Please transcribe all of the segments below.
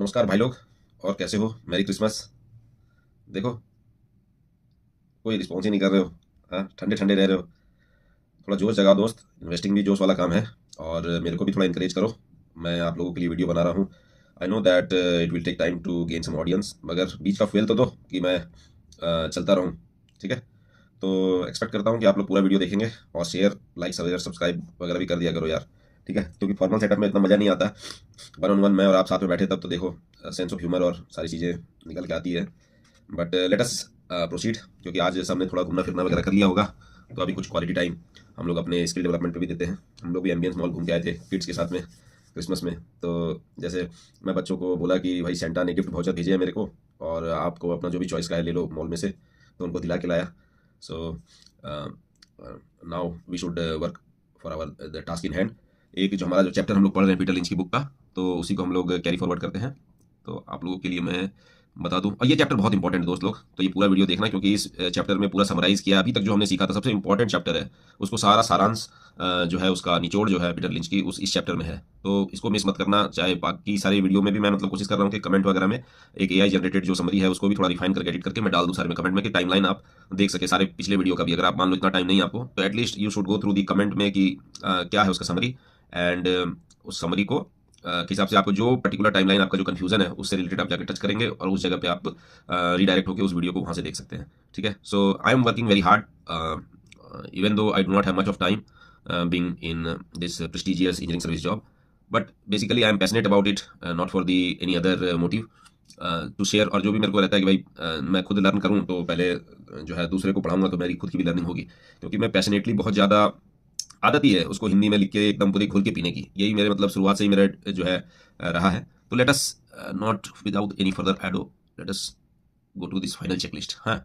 नमस्कार भाई लोग। और कैसे हो? Merry Christmas. देखो, कोई रिस्पॉन्स ही नहीं कर रहे हो। हाँ, ठंडे ठंडे रह रहे हो। थोड़ा जोश जगाओ दोस्त। इन्वेस्टिंग भी जोश वाला काम है। और मेरे को भी थोड़ा इंकरेज करो। मैं आप लोगों के लिए वीडियो बना रहा हूँ। I know that it will take time to gain some audience, मगर बीच का फेल तो दो कि मैं चलता रहूँ। ठीक है। तो एक्सपेक्ट करता हूँ कि आप लोग पूरा वीडियो देखेंगे और शेयर, लाइक, वगैरह, सब्सक्राइब वगैरह भी कर दिया करो यार। ठीक है, क्योंकि फॉर्मल सेटअप में इतना मज़ा नहीं आता। वन ऑन वन मैं और आप साथ में बैठे तब तो देखो सेंस ऑफ ह्यूमर और सारी चीज़ें निकल के आती है। बट लेट अस प्रोसीड, क्योंकि आज सबने थोड़ा घूमना फिरना वगैरह कर लिया होगा। तो अभी कुछ क्वालिटी टाइम हम लोग अपने स्किल डेवलपमेंट पे भी देते हैं। हम लोग भी एम्बियंस मॉल घूम के आए थे किड्स के साथ में क्रिसमस में। तो जैसे मैं बच्चों को बोला कि भाई सेंटा ने गिफ्ट वाउचर भेजे हैं मेरे को, और आपको अपना जो भी चॉइस का है ले लो मॉल में से। तो उनको दिला के लाया। So now we should work for our the task in hand. एक जो हमारा जो चैप्टर हम लोग पढ़ रहे हैं पीटर लिंच की बुक का, तो उसी को हम लोग कैरी फॉरवर्ड करते हैं। तो आप लोगों के लिए मैं बता दूं, और ये चैप्टर बहुत इंपॉर्टेंट है दोस्त लोग, तो ये पूरा वीडियो देखना, क्योंकि इस चैप्टर में पूरा समराइज किया अभी तक जो हमने सीखा था, सबसे इंपॉर्टेंट चैप्टर है। उसको सारा सारांश जो है उसका निचोड़ जो है पीटर लिंच की उस इस चैप्टर में है। तो इसको मिस मत करना। चाहे बाकी सारे वीडियो में भी मैं मतलब कोशिश कर रहा हूँ कि कमेंट वगैरह में एक एआई जनरेटेड जो समरी है उसको भी थोड़ा रिफाइन करके एडिट करके मैं डाल दूँ सारे में कमेंट में, कि टाइमलाइन आप देख सके सारे पिछले वीडियो का भी। अगर आप मान लो इतना टाइम नहीं आपको, तो at least you should go through the comment में कि क्या है उसका समरी। एंड उस समरी को के हिसाब से आपको जो पर्टिकुलर टाइमलाइन आपका जो कंफ्यूजन है उससे रिलेटेड आप जाकर टच करेंगे, और उस जगह पे आप रीडायरेक्ट होकर उस वीडियो को वहाँ से देख सकते हैं। ठीक है। So I am working very hard, even though I do not have much of time being in this prestigious engineering service job, but basically I am passionate about it, not for the any other motive to share. और जो भी मेरे को रहता है कि भाई मैं खुद लर्न करूँ, तो पहले जो है दूसरे को पढ़ाऊंगा तो मेरी खुद की भी लर्निंग होगी। क्योंकि मैं पैशनेटली बहुत ज़्यादा, आदत ही है उसको हिंदी में लिख के एकदम पूरी घुल के पीने की। यही मेरे मतलब शुरुआत से ही मेरा जो है रहा है। तो let us not without any further ado, let us go to this final checklist. हाँ,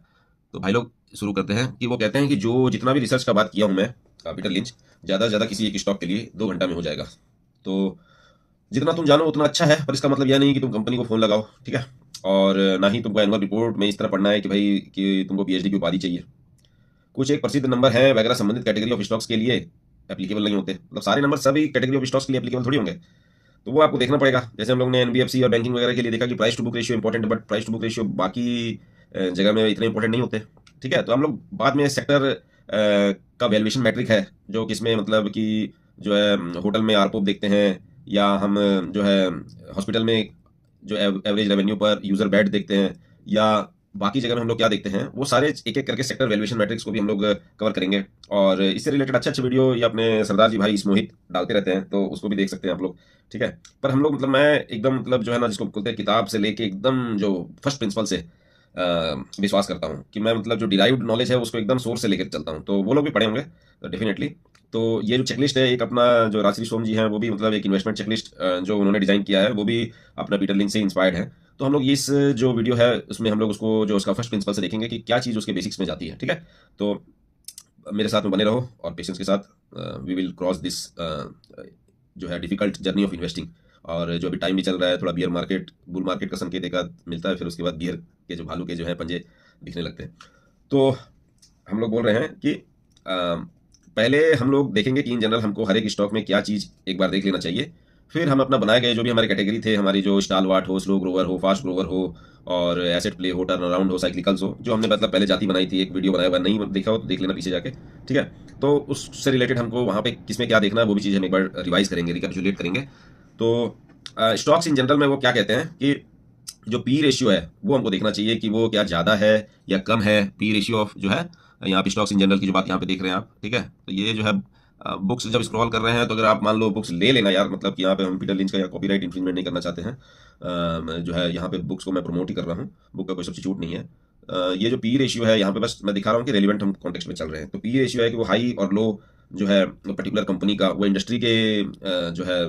तो भाई लोग शुरू करते हैं। कि वो कहते हैं कि जो जितना भी रिसर्च का बात किया हूँ मैं, पीटर लिंच, ज़्यादा से ज़्यादा किसी एक स्टॉक के लिए 2 घंटा में हो जाएगा। तो जितना तुम जानो उतना अच्छा है, पर इसका मतलब यह नहीं कि तुम कंपनी को फ़ोन लगाओ। ठीक है। और ना ही तुमको एनुअल रिपोर्ट में इस तरह पढ़ना है कि भाई कि तुमको पीएचडी की उपाधि चाहिए। कुछ एक प्रसिद्ध नंबर है वगैरह संबंधित कैटेगरी ऑफ स्टॉक्स के लिए एप्लीकेबल नहीं होते। मतलब सारे नंबर सभी कैटेगरी ऑफ स्टॉक्स के लिए एप्लीकेबल थोड़ी होंगे। तो वो आपको देखना पड़ेगा। जैसे हम लोग ने एनबीएफसी और बैंकिंग वगैरह के लिए देखा कि price to book ratio important है, but price to book ratio बाकी जगह में इतने इंपॉर्टेंट नहीं होते। ठीक है। तो हम लोग बाद में सेक्टर का वैल्यूएशन मैट्रिक है, जो किसमें मतलब कि जो है होटल में आरपोप देखते हैं, या हम जो है हॉस्पिटल में जो एवरेज रेवेन्यू पर यूजर बेड देखते हैं, या बाकी जगह में हम लोग क्या देखते हैं, वो सारे एक एक करके सेक्टर वैल्यूएशन मैट्रिक्स को भी हम लोग कवर करेंगे। और इससे रिलेटेड अच्छे अच्छे वीडियो ये अपने सरदार जी भाई इस मोहित डालते रहते हैं, तो उसको भी देख सकते हैं आप लोग। ठीक है। पर हम लोग मतलब मैं एकदम मतलब जो है ना, जिसको बोलते हैं किताब से लेके एकदम जो फर्स्ट प्रिंसिपल से विश्वास करता हूँ, कि मैं मतलब जो डिराइव्ड नॉलेज है उसको एकदम सोर्स से लेकर चलता हूँ। तो वो लोग भी पढ़े होंगे डेफिनेटली। तो ये जो चेकलिस्ट है, एक अपना जो राजश्री सोम जी हैं वो भी मतलब एक इन्वेस्टमेंट चेकलिस्ट जो उन्होंने डिजाइन किया है, वो भी अपना पीटर लिंच से इंस्पायर्ड है। तो हम लोग इस जो वीडियो है उसमें हम लोग उसको जो उसका फर्स्ट प्रिंसिपल से देखेंगे कि क्या चीज़ उसके बेसिक्स में जाती है। ठीक है। तो मेरे साथ में बने रहो और पेशेंस के साथ वी विल क्रॉस दिस जो है डिफिकल्ट जर्नी ऑफ इन्वेस्टिंग। और जो अभी टाइम भी चल रहा है, थोड़ा बियर मार्केट बुल मार्केट का संकेत एक आध मिलता है, फिर उसके बाद गियर के जो भालू के जो है पंजे दिखने लगते हैं। तो हम लोग बोल रहे हैं कि पहले हम लोग देखेंगे कि इन जनरल हमको हर एक स्टॉक में क्या चीज़ एक बार देख लेना चाहिए। फिर हम अपना बनाए गए जो भी हमारे कैटेगरी थे, हमारी जो स्टालवार्ट हो, स्लो ग्रोवर हो, फास्ट ग्रोवर हो, और एसेट प्ले हो, टर्न अराउंड हो, साइक्लिकल्स हो, जो हमने मतलब पहले जाति बनाई थी, एक वीडियो बनाया हुआ, नहीं देखा हो तो देख लेना पीछे जाके। ठीक है। तो उससे रिलेटेड हमको वहाँ पे किसमें क्या देखना है वो भी चीज़ हम एक बार रिवाइज करेंगे, रिकैपिचुलेट करेंगे। तो स्टॉक्स इन जनरल में वो क्या कहते हैं कि जो पी रेशियो है वो हमको देखना चाहिए कि वो क्या ज़्यादा है या कम है। पी रेशियो ऑफ जो है यहाँ पे स्टॉक्स इन जनरल की जो बात यहाँ पे देख रहे हैं आप। ठीक है। तो ये जो है बुक्स जब स्क्रॉल कर रहे हैं, तो अगर आप मान लो बुक्स ले लेना यार, मतलब कि यहाँ पे हम पीटर लिंच का या कॉपीराइट इन्फ्रिंजमेंट नहीं करना चाहते हैं। जो है यहाँ पे बुक्स को मैं प्रमोट ही कर रहा हूँ, बुक का कोई सब्स्टिट्यूट नहीं है। ये जो पी रेशियो है यहाँ पे बस मैं दिखा रहा हूँ कि रेलिवेंट हम कॉन्टेक्स्ट में चल रहे हैं। तो पी रेशियो है कि वो हाई और लो जो है पर्टिकुलर कंपनी का, वो इंडस्ट्री के जो है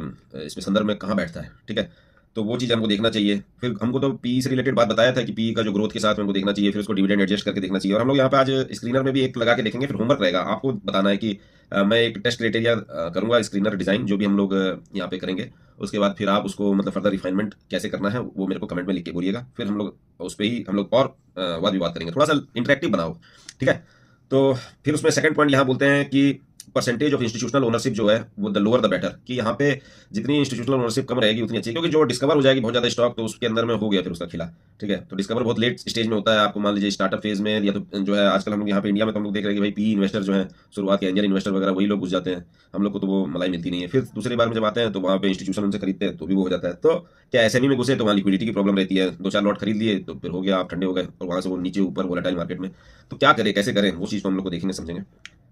इसमें संदर्भ में कहाँ बैठता है। ठीक है। तो वो चीज़ हमको देखना चाहिए। फिर हमको तो पी से रिलेटेड बात बताया था कि पी का जो ग्रोथ के साथ हमको देखना चाहिए, फिर उसको डिविडेंड एडजस्ट करके देखना चाहिए। और हम लोग यहाँ पे आज स्क्रीनर में भी एक लगा के देखेंगे। फिर होमवर्क रहेगा, आपको बताना है कि मैं एक टेस्ट क्राइटेरिया करूँगा स्क्रीनर डिज़ाइन जो भी हम लोग यहाँ पे करेंगे। उसके बाद फिर आप उसको मतलब फर्दर रिफाइनमेंट कैसे करना है वो मेरे को कमेंट में लिख के बोलिएगा। फिर हम लोग उस पर ही हम लोग और वाद विवाद करेंगे, थोड़ा सा इंटरेक्टिव बनाओ। ठीक है। तो फिर उसमें सेकंड पॉइंट यहाँ बोलते हैं कि परसेंटेज ऑफ इंस्टीट्यूशनल ओनरशिप जो है वो द लोअर द बेटर, कि यहाँ पे जितनी इंस्टीट्यूशनल ओनरशिप कम रहेगी उतनी अच्छी, क्योंकि जो डिस्कवर हो जाएगी बहुत ज़्यादा स्टॉक तो उसके अंदर में हो गया फिर उसका खिला। ठीक है, तो डिस्कवर बहुत लेट स्टेज में होता है, आपको मान लीजिए स्टार्टअप फेज में, या तो जो है आजकल हम लोग यहाँ पे इंडिया में तो हम लोग देख रहे हैं कि भाई पी इन्वेस्टर जो है शुरुआत के एंजल इन्वेस्टर वगैरह वही लोग घुस जाते हैं, हम लोग को तो वो मलाई मिलती नहीं है। फिर दूसरी बार में जब आते हैं तो वहाँ पे इंस्टीट्यूशन उनसे खरीदते हैं तो भी वो हो जाता है। तो क्या एसएमई में घुसे तो वहाँ लिक्विडिटी की प्रॉब्लम रहती है, 2-4 लॉट खरीद लिए तो फिर हो गया, आप ठंडे हो गए, और वहाँ से वो नीचे ऊपर वोलेटाइल मार्केट में। तो क्या करें, कैसे करें, वो चीज़ को हम लोग को देखेंगे समझेंगे।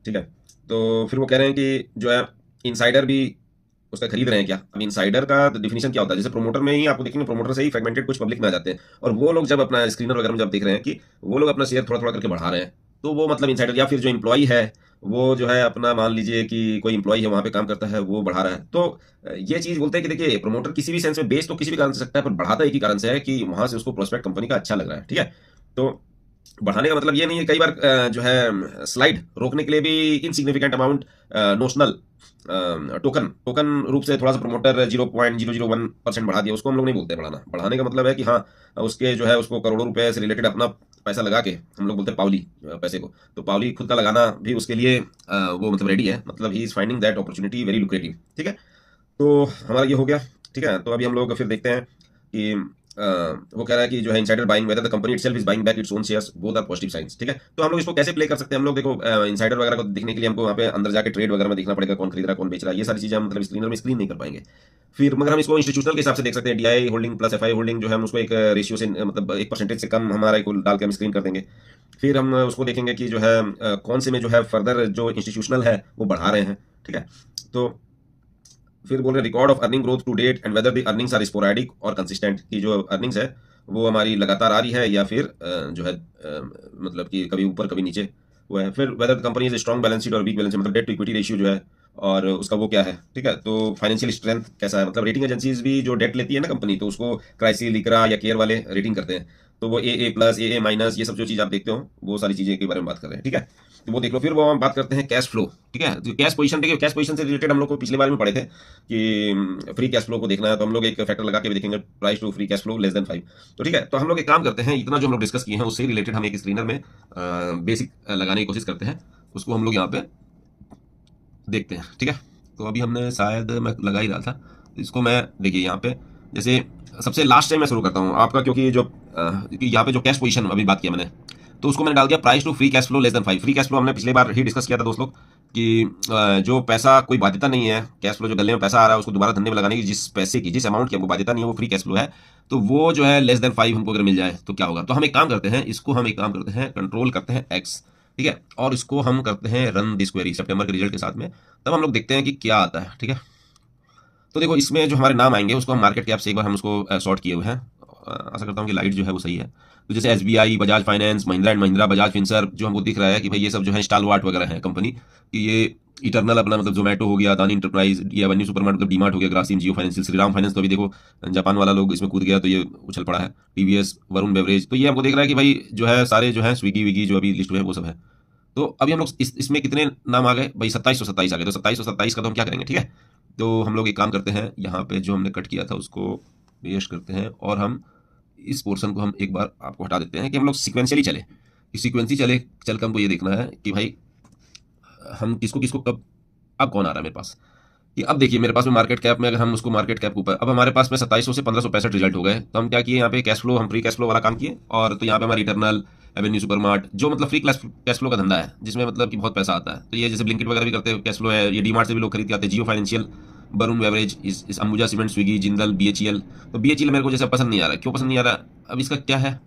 ठीक है, तो फिर वो कह रहे हैं कि जो है इनसाइडर भी उसका खरीद रहे हैं क्या। अब इनसाइडर का डिफिनेशन क्या होता है, जैसे प्रोमोटर में ही आपको देखेंगे, प्रोमोटर से ही फ्रेगमेंटेड कुछ पब्लिक में आ जाते हैं, और वो लोग जब अपना स्क्रीनर वगैरह में जब देख रहे हैं कि वो लोग अपना शेयर थोड़ा थोड़ा करके बढ़ा रहे हैं, तो वो मतलब इनसाइडर। या फिर जो एम्प्लॉई है वो जो है अपना, मान लीजिए कि कोई एम्प्लॉई है वहाँ पे काम करता है, वो बढ़ा रहा है, तो ये चीज़ बोलते हैं कि देखिए प्रमोटर किसी भी सेंस में बेच तो किसी भी कारण से सकता है, पर बढ़ाता एक ही कारण से है कि वहाँ से उसको प्रोस्पेक्ट कंपनी का अच्छा लग रहा है। ठीक है, तो बढ़ाने का मतलब ये नहीं है, कई बार जो है स्लाइड रोकने के लिए भी insignificant amount notional token token रूप से थोड़ा सा प्रमोटर 0.001% बढ़ा दिया, उसको हम लोग नहीं बोलते बढ़ाना। बढ़ाने का मतलब है कि हाँ उसके जो है उसको करोड़ों रुपए से रिलेटेड अपना पैसा लगा के, हम लोग बोलते हैं पावली पैसे को, तो पावली खुद का लगाना भी उसके लिए वो मतलब रेडी है, मतलब he is finding that opportunity very lucrative. ठीक है, तो हमारा ये हो गया। ठीक है, तो अभी हम लोग फिर देखते हैं कि वो कह रहा है कि जो है insider buying whether the company itself is buying back its own shares, both are positive signs. ठीक है, तो हम लोग इसको कैसे प्ले कर सकते हैं, हम लोग देखो इनसाइडर वगैरह को देखने के लिए हमको वहाँ पे अंदर जाके ट्रेड वगैरह में देखना पड़ेगा, कौन खरीद रहा है कौन बेच रहा है, ये सारी चीजें हम मतलब स्क्रीनर में स्क्रीन नहीं कर पाएंगे। फिर मगर हम इसको इंस्टीट्यूशनल के हिसाब से देख सकते हैं, DI holding plus FI holding जो है हम उसको एक रेशियो से मतलब 1% से कम हमारा को डाल के हम स्क्रीन कर देंगे। फिर हम उसको देखेंगे कि जो है कौन से में जो है फर्दर जो इंस्टीट्यूशनल है वो बढ़ा रहे हैं। ठीक है, तो फिर बोल रहे record of earning growth to date and whether the earnings are sporadic और कंसिस्टेंट, की जो अर्निंग्स है वो हमारी लगातार आ रही है या फिर जो है मतलब कि कभी ऊपर कभी नीचे वो है। फिर weather company is strong balance sheet और वीक बैलेंस, मतलब डेट टू इक्विटी रेशियो जो है और उसका वो क्या है। ठीक है, तो फाइनेंशियल स्ट्रेंथ कैसा है, मतलब रेटिंग एजेंसीज भी जो डेट लेती है ना कंपनी, तो उसको क्राइसिस लिक्रा या केयर वाले रेटिंग करते हैं, तो वो ए प्लस ए माइनस ये सब जो चीज़ आप देखते हो वो सारी चीज़ें के बारे में बात कर रहे हैं। ठीक है, तो वो देख लो। फिर वो हम बात करते हैं कैश फ्लो। ठीक है, तो कैश पोजीशन देखिए, कैश पोजीशन से रिलेटेड हम लोग को पिछले बार में पढ़े थे कि फ्री कैश फ्लो को देखना है, तो हम लोग एक फैक्टर लगा के भी देखेंगे, price to free cash flow less than 5। तो ठीक है, तो हम लोग एक काम करते हैं, इतना जो हम लोग डिस्कस किए हैं उससे रिलेटेड हम एक स्क्रीनर में बेसिक लगाने की कोशिश करते हैं, उसको हम लोग यहाँ पे देखते हैं। ठीक है, तो अभी हमने शायद मैं लगा ही रहा था, इसको मैं देखिए यहाँ पे जैसे सबसे लास्ट से मैं शुरू करता हूँ आपका, क्योंकि जो यहाँ पे जो कैश पोजीशन अभी बात किया मैंने, तो उसको मैंने डाल दिया price to free cash flow less than 5। Free cash flow हमने पिछले बार ही डिस्कस किया था दोस्त लोग कि जो पैसा कोई बाध्यता नहीं है, कैश फ्लो जो गले में पैसा आ रहा है उसको दोबारा धंधे में लगाने की जिस पैसे की जिस अमाउंट की हमको बाध्यता नहीं है वो फ्री कैश फ्लो है, तो वो जो है लेस देन 5 हमको अगर मिल जाए तो क्या होगा। तो हम एक काम करते हैं, इसको हम एक काम करते हैं कंट्रोल करते हैं एक्स। ठीक है, और इसको हम करते हैं रन दिस क्वेरी सितंबर के रिजल्ट के साथ में, तब हम लोग देखते हैं कि क्या आता है। ठीक है, तो देखो इसमें जो हमारे नाम आएंगे उसको हम मार्केट कैप से एक बार हम उसको सॉर्ट किए हुए हैं, आशा करता हूँ कि लाइट जो है वो सही है। तो जैसे SBI, Bajaj finance, Mahindra and Mahindra, Bajaj Finserv, जो हमको दिख रहा है कि भाई ये सब जो है स्टालवार्ट वगैरह है कंपनी कि ये इटरनल अपना मतलब जोमेटो हो गया, अदानी इंटरप्राइज, ये एवेन्यू सुपरमार्ट मतलब डीमार्ट हो गया, ग्रासिम, जियो फाइनेंशियल, श्रीराम फाइनेंस, तो अभी देखो जापान वाला लोग इसमें कूद गया तो ये उछल पड़ा है, टीवीएस, वरुण बेवरेज, तो ये हमको देख रहा है कि भाई जो है सारे जो है स्विगी विगी जो अभी लिस्ट में है वो सब है। तो अभी हम लोग इसमें कितने नाम आ गए भाई, 2727 आ गए, तो 2727 का तो हम क्या करेंगे। ठीक है, तो हम लोग एक काम करते हैं, यहाँ पे जो हमने कट किया था उसको पेस्ट करते हैं और हम इस पोर्शन को हम एक बार आपको हटा देते हैं कि हम लोग सीक्वेंशियली चले, सीक्वेंसी चले चल कर हमको ये देखना है कि भाई हम किसको किसको कब, अब कौन आ रहा है मेरे पास, कि अब देखिए मेरे पास में मार्केट कैप में, अगर हम उसको मार्केट कैप के ऊपर, अब हमारे पास में 2700 से 1565 रिजल्ट हो गए, तो हम क्या किए यहाँ पे कैश फ्लो, हम फ्री कैश फ्लो वाला काम किए, और तो यहाँ पे हमारी इटरनल, एवेन्यू सुपरमार्ट जो मतलब फ्री कैश फ्लो का धंधा है जिसमें मतलब कि बहुत पैसा आता है, तो ये जैसे ब्लिंकिट वगैरह भी करते हैं कैश फ्लो है, ये डीमार्ट से भी लोग खरीद के आते हैं, जियो फाइनेंशियल, वरुण बेवरेज, इस Ambuja cement, Swiggy, Jindal, BHEL, तो बीएचईएल मेरे को जैसे पसंद नहीं आ रहा, क्यों पसंद नहीं आ रहा, अब इसका क्या है,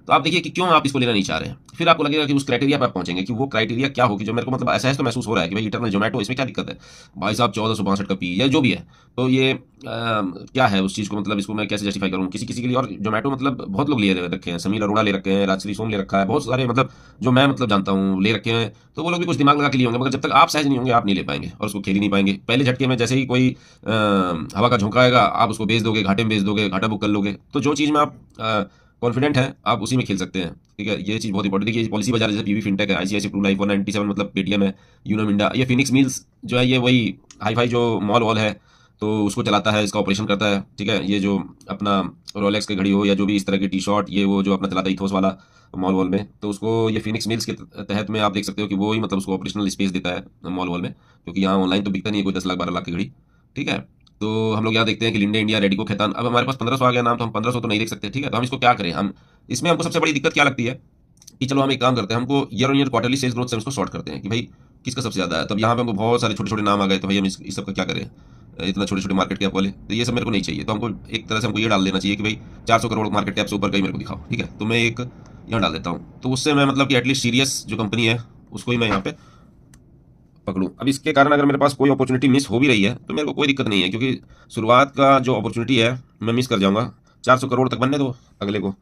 तो आप देखिए कि क्यों आप इसको लेना नहीं चाह रहे हैं, फिर आपको लगेगा कि उस क्राइटेरिया पर आप पहुंचेंगे कि वो क्राइटेरिया क्या होगी जो मेरे को मतलब ऐसा है तो महसूस हो रहा है कि भाई इटरनल जोमेटो इसमें क्या दिक्कत है भाई साहब, 1462 का पी या जो भी है, तो ये क्या है उस चीज़ को, मतलब इसको मैं कैसे जस्टिफाई करूँ किसी किसी के लिए। और जोमेटो मतलब बहुत लोग ले रखे हैं, समीर अरोड़ा ले रखे हैं, राजश्री सोम ले रखा है, बहुत सारे मतलब जो मैं मतलब जानता हूँ ले रखे हैं, तो वो लोग भी कुछ दिमाग लगा के लिए होंगे, मगर जब तक आप सहज नहीं होंगे आप नहीं ले पाएंगे और उसको खेल ही नहीं पाएंगे। पहले झटके में जैसे ही कोई हवा का झोंका आएगा आप उसको बेच दोगे, घाटे में बेच दोगे, घाटा बुक कर लोगे, तो जो चीज़ में आप कॉन्फिडेंट है आप उसी में खेल सकते हैं। ठीक है, ये चीज़ बहुत इंपॉर्टेंट है कि पॉलिसी बाजार जैसे पीवी फिनटेक है, आईसीआईसी प्रू लाइफ 197 मतलब पेटीएम है, यूनो मिंडा, ये फिनिक्स मिल्स जो है ये वही हाई फाई जो मॉल वॉल है तो उसको चलाता है, इसका ऑपरेशन करता है। ठीक है, ये जो अपना रोलेक्स की घड़ी हो या जो भी इस तरह की टी शर्ट, ये वो जो अपना चलाता है इथोस वाला मॉल वॉल में, तो उसको ये फिनिक्स मिल्स के तहत में आप देख सकते हो कि वो ही मतलब उसको ऑपरेशनल स्पेस देता है मॉल वॉल में, क्योंकि यहाँ ऑनलाइन तो बिकता नहीं है कोई 10 लाख 12 लाख की घड़ी। ठीक है, तो हम लोग यहाँ देखते हैं कि लिंडे इंडिया, रेडिको, खैतान। अब हमारे पास 1500 आ गया नाम, तो हम 1500 तो नहीं देख सकते। ठीक है, तो हम इसको क्या करें? हम इसमें हमको सबसे बड़ी दिक्कत क्या लगती है कि चलो हम एक काम करते हैं, हमको year on year quarterly sales growth से हम इसको शॉर्ट करते हैं कि भाई किसका सबसे ज़्यादा है। तब यहाँ पे हमको बहुत सारे छोटे छोटे नाम आ गए, तो भाई हम इस सब का क्या करें, इतना छोटे छोटे मार्केट कैप वाले, तो ये सब मेरे को नहीं चाहिए। तो हमको एक तरह से हमको ये डाल देना चाहिए कि भाई 400 करोड़ मार्केट कैप से ऊपर का ही मेरे को दिखाओ। ठीक है, तो मैं एक यहाँ डाल देता हूँ, तो उससे मैं मतलब कि एटलीस्ट सीरियस जो कंपनी है उसको ही मैं यहाँ पे पकड़ूँ। अब इसके कारण अगर मेरे पास कोई अपॉर्चुनिटी मिस हो भी रही है तो मेरे को कोई दिक्कत नहीं है, क्योंकि शुरुआत का जो अपॉर्चुनिटी है मैं मिस कर जाऊँगा। 400 करोड़ तक बनने दो अगले को,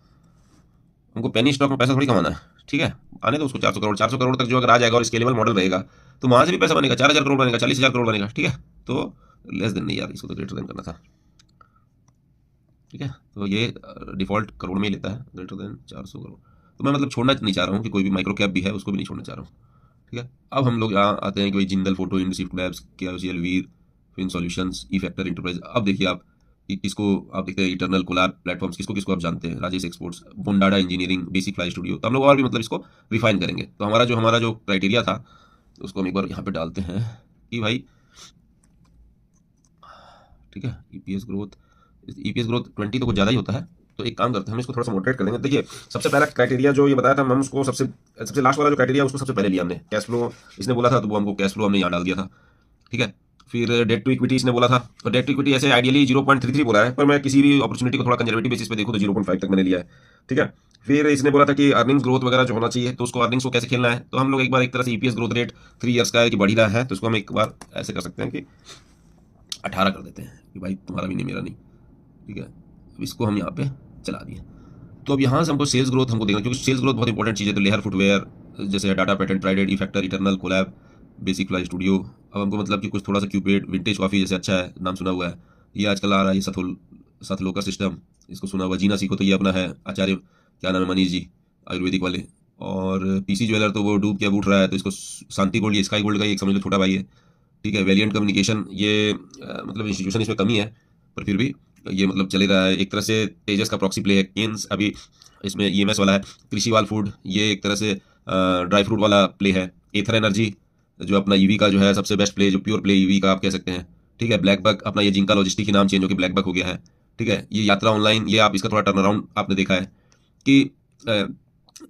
हमको पेनी स्टॉक में पैसा थोड़ी कमाना है। ठीक है, आने दो उसको 400 करोड़ तक जो अगर आ जाएगा और स्केलेबल मॉडल रहेगा तो वहाँ से भी पैसा बनेगा, 4000 करोड़ बनेगा, 40,000 करोड़ बनेगा। ठीक है, तो लेस देन नहीं यार, इसको तो ग्रेटर देन करना था। ठीक है, तो ये डिफॉल्ट करोड़ में ही लेता है, ग्रेटर देन 400 करोड़। तो मैं मतलब छोड़ना नहीं चाह रहा हूँ कि कोई भी माइक्रो कैप भी है उसको भी नहीं छोड़ना चाह रहा हूँ। ठीक है, अब हम लोग यहाँ आते हैं कि भाई Jindal photo, industry labs, KOCL, वीर, फिन सॉल्यूशंस, ई फैक्टर इंटरप्राइज। अब देखिए आप कि किसको आप देखते हैं, इटर्नल, कोलार प्लेटफॉर्म्स, किसको किसको आप जानते हैं, Rajesh exports, Bondada engineering, basic fly studio. तो हम लोग और भी मतलब इसको रिफाइन करेंगे। तो हमारा जो क्राइटेरिया था उसको हम एक बार यहाँ पे डालते हैं कि भाई, ठीक है, ईपीएस ग्रोथ 20 तो कुछ ज़्यादा ही होता है। तो एक काम करते हैं, हम इसको थोड़ा सा मॉडरेट कर देंगे। देखिए सबसे पहला क्राइटेरिया जो ये बताया था, हम उसको सबसे लास्ट वाला जो क्राइटेरिया उसको सबसे पहले लिया हमने। कैश फ्लो इसने बोला था, तो वो हमको कैश फ्लो हमने यहाँ डाल दिया था। ठीक है, फिर डेट टू इक्विटी इसने बोला था, तो डेट टू इक्विटी ऐसे आइडियली 0.33 बोला है, पर मैं किसी भी अपॉर्चुनिटी को थोड़ा कंजर्वेटिव बेसिस पे देखूँ तो 0.5 तक मैंने लिया है। ठीक है, फिर इसने बोला था कि अर्निंग्स ग्रोथ वगैरह जो होना चाहिए, तो उसको अर्निंग्स को कैसे खेलना है, तो हम लोग एक बार एक तरह से ईपीएस ग्रोथ रेट 3 ईयर्स का है कि बढ़ ही रहा है, तो उसको हम एक बार ऐसे कर सकते हैं कि 18 कर देते हैं कि भाई तुम्हारा भी नहीं मेरा नहीं। ठीक है, अब इसको हम यहाँ पे चला दिए। तो अब यहाँ से हमको सेल्स ग्रोथ हमको देखना, क्योंकि सेल्स ग्रोथ बहुत इंपॉर्टेंट चीज़ है। तो लेहर फुटवेयर, जैसे डाटा पैटर्न, ट्राइडेड, E factor, eternal, Collab, basic fly studio. अब हमको मतलब कि कुछ थोड़ा सा क्यूपेड, विंटेज कॉफ़ी जैसे अच्छा है, नाम सुना हुआ है, ये आजकल आ रहा है, ये सथलोका सिस्टम, इसको सुना हुआ। जीना सीखो, तो ये अपना है आचार्य, क्या नाम है, मनीष जी, आयुर्वेदिक वाले। और पीसी ज्वेलर तो वो डूब के अब उठ रहा है, तो इसको शांति गोल्ड, ये स्काई गोल्ड का एक समझ लो छोटा भाई है। ठीक है, वेलियंट कम्युनिकेशन, ये मतलब इंस्टीट्यूशन इसमें कमी है, पर फिर भी ये मतलब चले रहा है। एक तरह से तेजस का प्रॉक्सी प्ले है, केन्स अभी इसमें ईएमएस वाला है। कृषिवाल फूड, ये एक तरह से ड्राई फ्रूट वाला प्ले है। एथर एनर्जी जो अपना ईवी का जो है सबसे बेस्ट प्ले, जो प्योर प्ले ईवी का आप कह सकते हैं। ठीक है, ब्लैक बक अपना, ये जिंका लॉजिस्टिक की नाम चेंज होकर ब्लैक बक हो गया है। ठीक है, ये यात्रा ऑनलाइन, ये आप इसका थोड़ा टर्न अराउंड आपने देखा है कि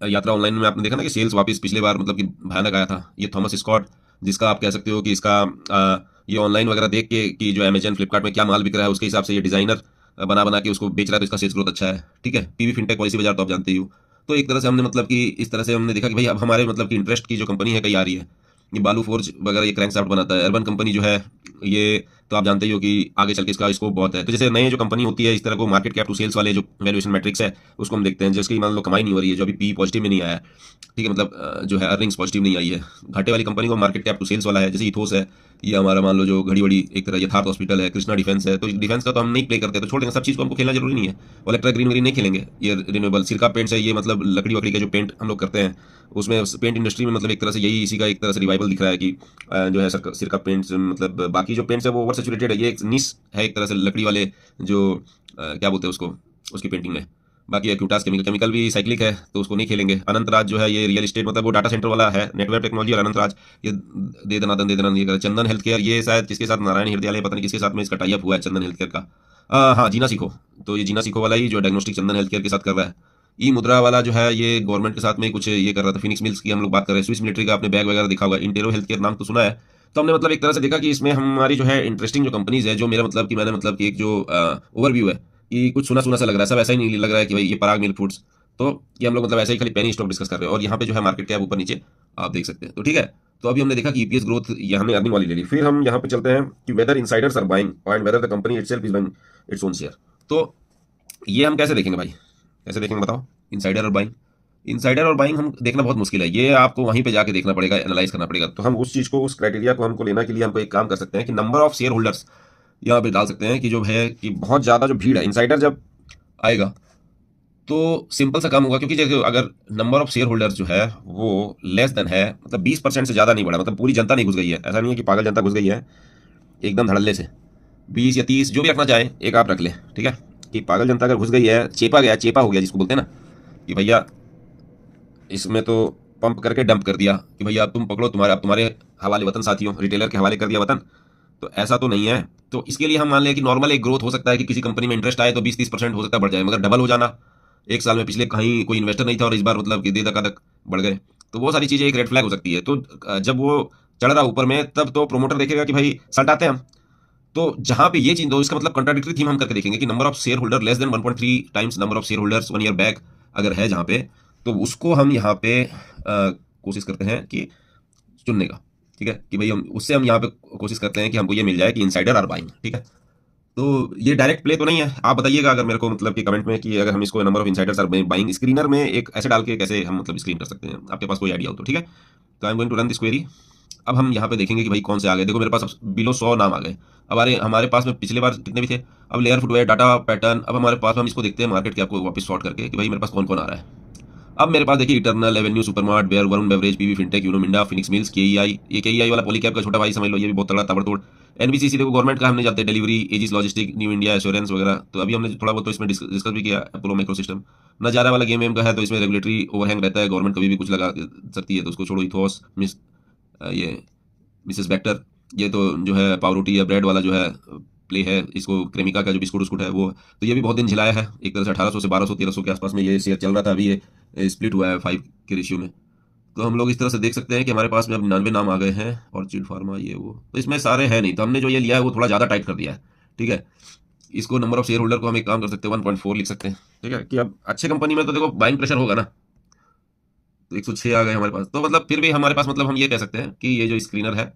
यात्रा ऑनलाइन में आपने देखा ना कि सेल्स वापस पिछले बार मतलब कि भयानक आया था। ये थॉमस स्कॉट, जिसका आप कह सकते हो कि इसका ये ऑनलाइन वगैरह देख के कि जो अमेजन फ्लिपकार्ट में क्या माल बिक रहा है उसके हिसाब से ये डिजाइनर बना बना के उसको बेच रहा है, तो इसका सेल्स ग्रोथ अच्छा है। ठीक है, पीवी फिनटेक पॉलिसी बाजार तो आप जानते ही हो। तो एक तरह से हमने मतलब कि इस तरह से हमने देखा कि भाई अब हमारे मतलब कि इंटरेस्ट की जो कंपनी है कई आ रही है। ये बालू फोर्ज वगैरह, ये क्रैंकशाफ्ट बनाता है। अर्बन कंपनी जो है ये तो आप जानते ही हो कि आगे चल के इसका स्कोप बहुत है। तो जैसे नए जो कंपनी होती है, इस तरह को मार्केट कैप टू सेल्स वाले जो वैल्यूएशन मैट्रिक्स है उसको हम देखते हैं, जिसकी मान लो कमाई नहीं हो रही है, जो अभी पी पॉजिटिव में नहीं आया है। ठीक है, मतलब जो है अर्निंग्स पॉजिटिव नहीं आई है, घाटे वाली कंपनी को मार्केट कैप टू सेल्स वाला है। जैसे इथोस है, ये हमारा मान लो जो घड़ी बड़ी एक तरह यथार्थ हॉस्पिटल है, कृष्णा डिफेंस है। तो डिफेंस का तो हम नहीं प्ले करते, तो छोड़ देंगे, सब चीज़ को हमको खेलना जरूरी नहीं है। इलेक्ट्रा ग्रीन ग्रीन नहीं खेलेंगे, ये रिन्यूएबल। सिरका पेंट्स है, ये मतलब लकड़ी वकड़ी का जो पेंट हम लोग करते हैं उसमें, पेंट इंडस्ट्री में मतलब एक तरह से यही इसी का एक तरह से रिवाइवल दिख रहा है कि जो है सिरका पेंट्स, मतलब बाकी जो पेंट्स है वो ओवर सेचुरेटेड है, ये एक निश है एक तरह से लकड़ी वाले जो क्या बोलते हैं उसको, उसकी पेंटिंग में। बाकी एक्यूटास केमिकल भी साइक्लिक है, तो उसको नहीं खेलेंगे। अनंतराज जो है ये रियल एस्टेट, मतलब वो डाटा सेंटर वाला है, नेटवर्क टेक्नोलॉजी। और अनंतराज ये दे दनादन ये चंदन हेल्थ केयर, ये शायद किसके साथ, नारायण हृदयालय, पता नहीं किसके साथ में इसका टाई अप हुआ है चंदन हेल्थ केयर का। हाँ, जीना सीखो, तो ये जीना सीखो वाला ही जो डायग्नोस्टिक चंदन हेल्थ केयर के साथ कर रहा है। ई मुद्रा वाला जो है ये गवर्नमेंट के साथ में कुछ ये कर रहा था। फिनिक्स मिल्स की हम लोग बात कर रहे हैं। स्विस मिलिट्री का आपने बैग वगैरह देखा होगा। इंटेरो हेल्थ केयर नाम तो सुना है। तो हमने मतलब एक तरह से देखा कि इसमें हमारी जो है इंटरेस्टिंग जो कंपनीज है, जो मेरा मतलब कि मैंने मतलब कि एक जो ओवरव्यू है कि कुछ सुना सुना सा लग रहा है, सब ऐसा ही नहीं लग रहा है कि भाई ये पराग मिल्क फूड्स। तो ये हम लोग मतलब ऐसे ही खाली पेनी स्टॉक डिस्कस कर रहे हैं, और यहाँ पे जो है मार्केट कैप ऊपर नीचे आप देख सकते हैं। तो ठीक है, तो अभी हमने देखा कि ईपीएस ग्रोथ ये हमने अर्निंग वाली ले ली। फिर हम यहाँ पे चलते हैं कि whether insiders are buying and whether the company itself is buying its own share. तो ये हम कैसे देखेंगे भाई, कैसे देखेंगे बताओ? इनसाइडर और बाइंग, इनसाइडर और बाइंग हम देखना बहुत मुश्किल है, ये आपको वहीं पे जाके देखना पड़ेगा, एनालाइज करना पड़ेगा। तो हम उस चीज को, उस क्राइटेरिया को हमको लेना के लिए हमको एक काम कर सकते हैं कि नंबर ऑफ शेयर होल्डर्स यहाँ पे डाल सकते हैं कि जो है कि बहुत ज्यादा जो भीड़ है, इनसाइडर जब आएगा तो सिंपल सा काम होगा। क्योंकि जैसे अगर नंबर ऑफ शेयर होल्डर्स जो है वो लेस देन है, मतलब 20% से ज़्यादा नहीं बढ़ा, मतलब पूरी जनता नहीं घुस गई है, ऐसा नहीं है कि पागल जनता घुस गई है एकदम धड़ल्ले से, 20 या 30 जो भी रखना चाहे एक आप रख लें। ठीक है, कि पागल जनता अगर घुस गई है, चेपा गया, चेपा हो गया जिसको बोलते हैं ना, कि भैया इसमें तो पंप करके डंप कर दिया कि भैया अब तुम पकड़ो, तुम्हारे हवाले वतन साथियों, रिटेलर के हवाले कर दिया वतन। तो ऐसा तो नहीं है। तो इसके लिए हम मान लें कि नॉर्मल एक ग्रोथ हो सकता है कि किसी कंपनी में इंटरेस्ट आए तो 20-30% हो सकता है बढ़ जाए, मगर डबल हो जाना एक साल में, पिछले कहीं कोई इन्वेस्टर नहीं था और इस बार मतलब कि दे धक बढ़ गए, तो वो सारी चीज़ें एक रेड फ्लैग हो सकती है। तो जब वो चढ़ रहा ऊपर में, तब तो प्रोमोटर देखेगा कि भाई सल्ट आते हैं हम। तो जहां पे ये चीज दो, इसका मतलब कंट्राडिक्टरी थीम हम करके देखेंगे कि number of share holder less than 1.3 times number of share holders 1 year back अगर है जहां पे, तो उसको हम यहाँ पे कोशिश करते हैं कि चुनने का, ठीक है, कि भाई हम यहाँ पे कोशिश करते हैं कि हमको ये मिल जाए कि इनसाइडर आर बाइंग, ठीक है। तो ये डायरेक्ट प्ले तो नहीं है, आप बताइएगा अगर मेरे को मतलब कि कमेंट में कि अगर हम इसको number of insiders are buying screener में एक ऐसे डाल के कैसे हम मतलब स्क्रीन कर सकते हैं, आपके पास कोई आइडिया हो तो, ठीक है। तो I am going to run this query. अब हम यहाँ पे देखेंगे कि भाई कौन से आ गए। देखो मेरे पास बिलो 100 नाम आ गए। अब हमारे पास में पिछले बार कितने भी थे। अब लेयर फुटवेयर, डाटा पैटर्न, अब हमारे पास हम इसको देखते हैं मार्केट कैप को वापस शॉर्ट करके कि भाई मेरे पास कौन कौन आ रहा है। अब मेरे पास देखिए इटर्नल, एवेन्यू, सुपरमार्ट, बेयर, वरुण बेवरेज, पीवी फिनटेक, यूनो मिंडा, फिनिक्स मिल्स, केईआई, ये केईआई वाला पॉलीकैब का छोटा भाई समझ लो, ये भी बहुत तगड़ा ताबड़तोड़। एनबीसीसी देखो गवर्नमेंट का हमने जाते हैं, delivery, edges logistic, new India assurance वगैरह, तो अभी हमने थोड़ा बहुत तो इसमें डिस्कस भी किया। अपोलो माइक्रो सिस्टम नजारा वाला गेम वेम का है, तो इसमें रेगुलेटरी ओवरहैंग रहता है, गवर्नमेंट कभी भी कुछ लगा सकती है, तो उसको छोड़ो। इथोस, ये मिसेस बैक्टर, ये तो जो है पावरोटी या ब्रेड वाला जो है प्ले है, इसको क्रेमिका का जो बिस्कुट उस्कुट है वो, तो ये भी बहुत दिन झिलाया है। एक तरह से 1800 से 1200-1300 के आसपास में ये शेयर चल रहा था, अभी ये स्प्लिट हुआ है 5 के रेशियो में। तो हम लोग इस तरह से देख सकते हैं कि हमारे पास में अब 99 नाम आ गए हैं, ऑर्चिड फार्मा ये वो, तो इसमें सारे हैं नहीं, तो हमने जो ये लिया है वो थोड़ा ज़्यादा टाइट कर दिया है, ठीक है। इसको नंबर ऑफ शेयर होल्डर को हम एक काम कर सकते हैं 1.4 लिख सकते हैं, ठीक है, कि अब अच्छे कंपनी में तो देखो बाइंग प्रेशर होगा ना। तो 106 आ गए हमारे पास, तो मतलब फिर भी हमारे पास मतलब हम ये कह सकते हैं कि ये जो स्क्रीनर है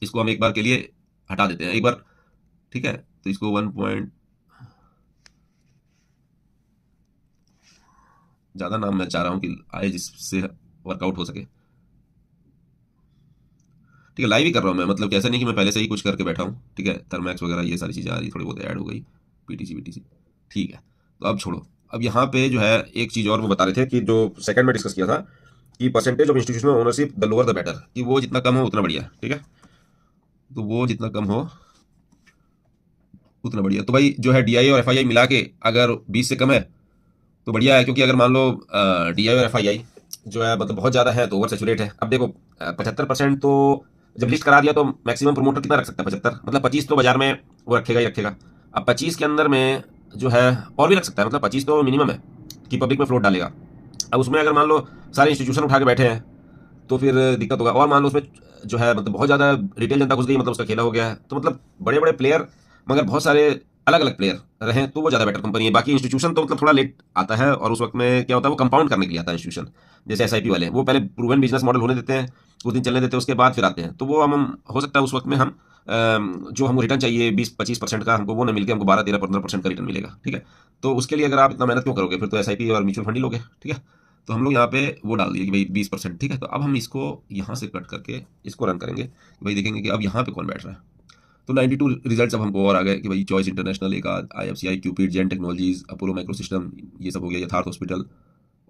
इसको हम एक बार के लिए हटा देते हैं एक बार, ठीक है। तो इसको 1 पॉइंट ज़्यादा नाम मैं चाह रहा हूँ कि आए जिससे वर्कआउट हो सके, ठीक है। लाइव ही कर रहा हूँ मैं, मतलब कैसा नहीं कि मैं पहले से ही कुछ करके बैठा हूँ, ठीक है। थर्मैक्स वगैरह ये सारी चीज़ें आ रही, थोड़ी बहुत ऐड हो गई, पीटीसी वीटीसी, ठीक है। तो अब छोड़ो, अब यहाँ पे जो है एक चीज़ और वो बता रहे थे कि जो सेकंड में डिस्कस किया था कि percentage of institutional ownership the lower the better, कि वो जितना कम हो उतना बढ़िया, ठीक है। तो वो जितना कम हो उतना बढ़िया। तो भाई जो है डीआई और एफआईआई मिला के अगर 20 से कम है तो बढ़िया है, क्योंकि अगर मान लो डीआई और एफआईआई जो है मतलब बहुत ज़्यादा है तो ओवर सैचुरेट है। अब देखो 75% तो जब लिस्ट करा दिया तो मैक्सिमम प्रमोटर कितना रख सकता है, 75, मतलब 25 तो बाजार में वो रखेगा ही रखेगा। अब 25 के अंदर में जो है और भी रख सकता है, मतलब 25 तो मिनिमम है कि पब्लिक में फ्लोट डालेगा। अब उसमें अगर मान लो सारे इंस्टीट्यूशन उठा के बैठे हैं तो फिर दिक्कत होगा, और मान लो उसमें जो है मतलब बहुत ज़्यादा रिटेल जनता घुस गई, मतलब उसका खेला हो गया है, तो मतलब बड़े बड़े प्लेयर मगर बहुत सारे अलग अलग प्लेयर रहे तो वो ज़्यादा बेटर कंपनी है। बाकी इंस्टीट्यूशन तो मतलब थोड़ा लेट आता है, और उस वक्त में क्या होता है वो कंपाउंड करने के लिए आता है इंस्टीट्यूशन, जैसे एसआईपी वाले, वो पहले प्रूवन बिजनेस मॉडल होने देते हैं, कुछ दिन चलने देते हैं, उसके बाद फिर आते हैं। तो वो हम हो सकता है उस वक्त में हम जो हमको रिटर्न चाहिए 20-25% का, हमको वो न मिलकर हमको 12-13-15% का रिटर्न मिलेगा, ठीक है। तो उसके लिए अगर आप इतना मेहनत क्यों करोगे, फिर तो एसआईपी और म्यूचुअल फंड ही लोगे, ठीक है। तो हम लोग यहाँ पे वो डाल दिए कि भाई 20%, ठीक है। तो अब हम इसको यहाँ से कट करके इसको रन करेंगे, भाई देखेंगे कि अब यहाँ पे कौन बैठ रहा है। तो 92 रिजल्ट्स अब हमको और आ गए कि भाई चॉइस इंटरनेशनल, एक आध, IFCI, क्यूपिड, जेन टेक्नोलॉजीज, अपोलो माइक्रो सिस्टम, ये सब हो गया, यथार्थ हॉस्पिटल,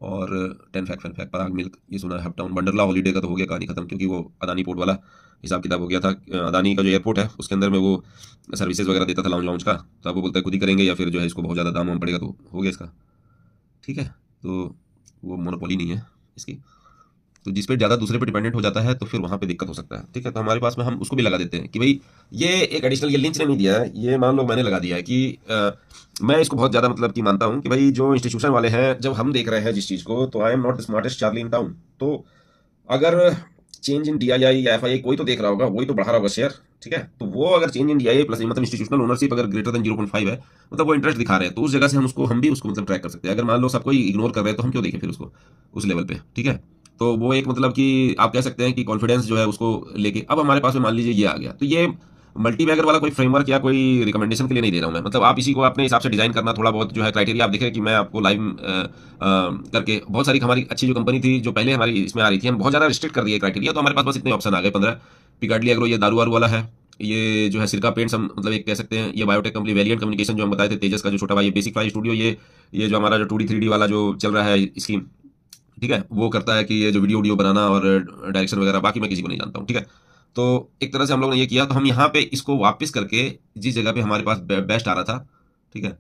और 10 फैक्ट फैन फैक्ट, पराग मिल्क, ये सुना है, हपटाउन, वंडरला हॉलीडे का तो हो गया कहानी खत्म, क्योंकि वो अदानी पोर्ट वाला हिसाब किताब हो गया था। अदानी का जो एयरपोर्ट है उसके अंदर में वो सर्विसेज वगैरह देता था लाउंज का, तो अब वो बोलता है खुद ही करेंगे या फिर जो है इसको बहुत ज़्यादा दाम वाम पड़ेगा, तो हो गया इसका, ठीक है। तो वो मोनोपोली नहीं है इसकी, तो जिस पे ज़्यादा दूसरे पे डिपेंडेंट हो जाता है तो फिर वहाँ पे दिक्कत हो सकता है, ठीक है। तो हमारे पास में हम उसको भी लगा देते हैं कि भाई ये एक एडिशनल, ये लिंच ने नहीं दिया है, ये मान लो मैंने लगा दिया है कि मैं इसको बहुत ज़्यादा मतलब कि मानता हूँ कि भाई जो इंस्टीट्यूशन वाले हैं, जब हम देख रहे हैं जिस चीज़ को, तो I am not the smartest Charlie in town. तो अगर चेंज इन डीआईआई या एफआईआई कोई तो देख रहा होगा, वही तो बढ़ा रहा होगा शेयर, ठीक है। तो वो अगर चेंज इन डीआईआई प्लस मतलब इंस्टीट्यूशनल ओनरशिप अगर ग्रेटर देन 0.5 है, मतलब वो इंटरेस्ट दिखा रहे हैं, तो उस जगह से हम भी उसको मतलब ट्रैक कर सकते हैं। अगर मान लो सब कोई इग्नोर कर रहे हैं तो हम क्यों देखें फिर उसको उस लेवल पे, ठीक है। तो वो एक मतलब कि आप कह सकते हैं कि कॉन्फिडेंस जो है उसको लेके अब हमारे पास में मान लीजिए ये आ गया, तो ये मल्टीबैगर वाला कोई फ्रेमवर्क या कोई रिकमेंडेशन के लिए नहीं दे रहा हूँ मैं, मतलब आप इसी को अपने हिसाब से डिजाइन करना, थोड़ा बहुत जो है क्राइटेरिया आप देखें कि मैं आपको लाइव करके बहुत सारी हमारी अच्छी जो कंपनी थी जो पहले हमारी इसमें आ रही थी, हम बहुत ज़्यादा रिस्ट्रिक्ट कर दिए क्राइटेरिया, तो हमारे पास बस इतने ऑप्शन आ गए 15। पिकार्डली एग्रो ये दारू वारू वाला है, ये जो है सिरका पेंट्स हम मतलब एक कह सकते हैं, ये बायोटेक कंपनी वेरिएंट कम्युनिकेशन जो हम बताए थे, तेजस का जो छोटा भाई, बेसिक फ्लाई स्टूडियो, ये जो हमारा जो 2D 3D वाला जो चल रहा है स्कीम, ठीक है, वो करता है कि ये जो वीडियो बनाना और डायरेक्शन वगैरह, बाकी मैं किसी को नहीं जानता हूँ, ठीक है। तो एक तरह से हम लोग ने ये किया, तो हम यहाँ पे इसको वापस करके जिस जगह पे हमारे पास बेस्ट आ रहा था, ठीक है,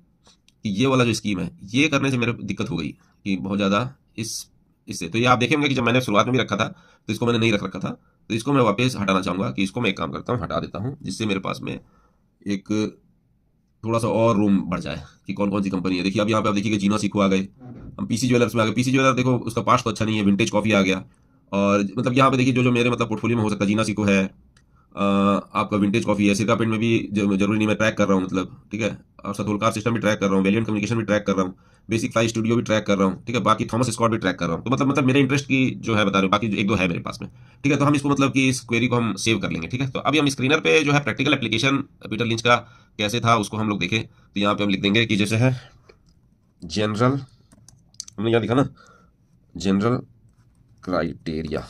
कि ये वाला जो स्कीम है ये करने से मेरे दिक्कत हो गई कि बहुत ज़्यादा इससे। तो ये आप देखे होंगे कि जब मैंने शुरुआत में भी रखा था तो इसको मैंने नहीं रख रखा था, तो इसको मैं वापस हटाना चाहूँगा कि इसको मैं एक काम करता हूँ, हटा देता हूँ, जिससे मेरे पास में एक थोड़ा सा और रूम बढ़ जाए कि कौन कौन सी कंपनी है। देखिए अब यहाँ पे आप देखिए कि जीना सीखो आ गए, हम पीसी ज्वेलर्स में आ गए। पीसी ज्वेलर देखो उसका पास्ट तो अच्छा नहीं है, विंटेज कॉफ़ी आ गया। और मतलब यहाँ पे देखिए जो जो मेरे मतलब पोर्टफोलियो में हो सकता है, जीना सीखो है, आपका विंटेज कॉफ़ी है, सिरका पिंड में भी जरूरी नहीं मैं ट्रैक कर रहा हूँ मतलब, ठीक है। और सतोलकार सिस्टम भी ट्रैक कर रहा हूँ, वेलियंट कम्युनिकेशन भी ट्रैक कर रहा हूँ, बेसिक फ्लाई स्टूडियो भी ट्रैक कर रहा हूँ, ठीक है। बाकी थॉमस स्कॉट भी ट्रैक कर रहा हूँ। तो मतलब मेरे इंटरेस्ट की जो है बता रहे हो, बाकी एक दो है मेरे पास में, ठीक है। तो हम इसको मतलब कि इस क्वेरी को हम सेव कर लेंगे, ठीक है। तो अभी हम स्क्रीनर पे जो है प्रैक्टिकल एप्लीकेशन पीटर लिंच का कैसे था उसको हम लोग देखें। तो यहाँ पे हम लिख देंगे कि जैसे है जनरल, हमने यहाँ लिखा ना जनरल क्राइटेरिया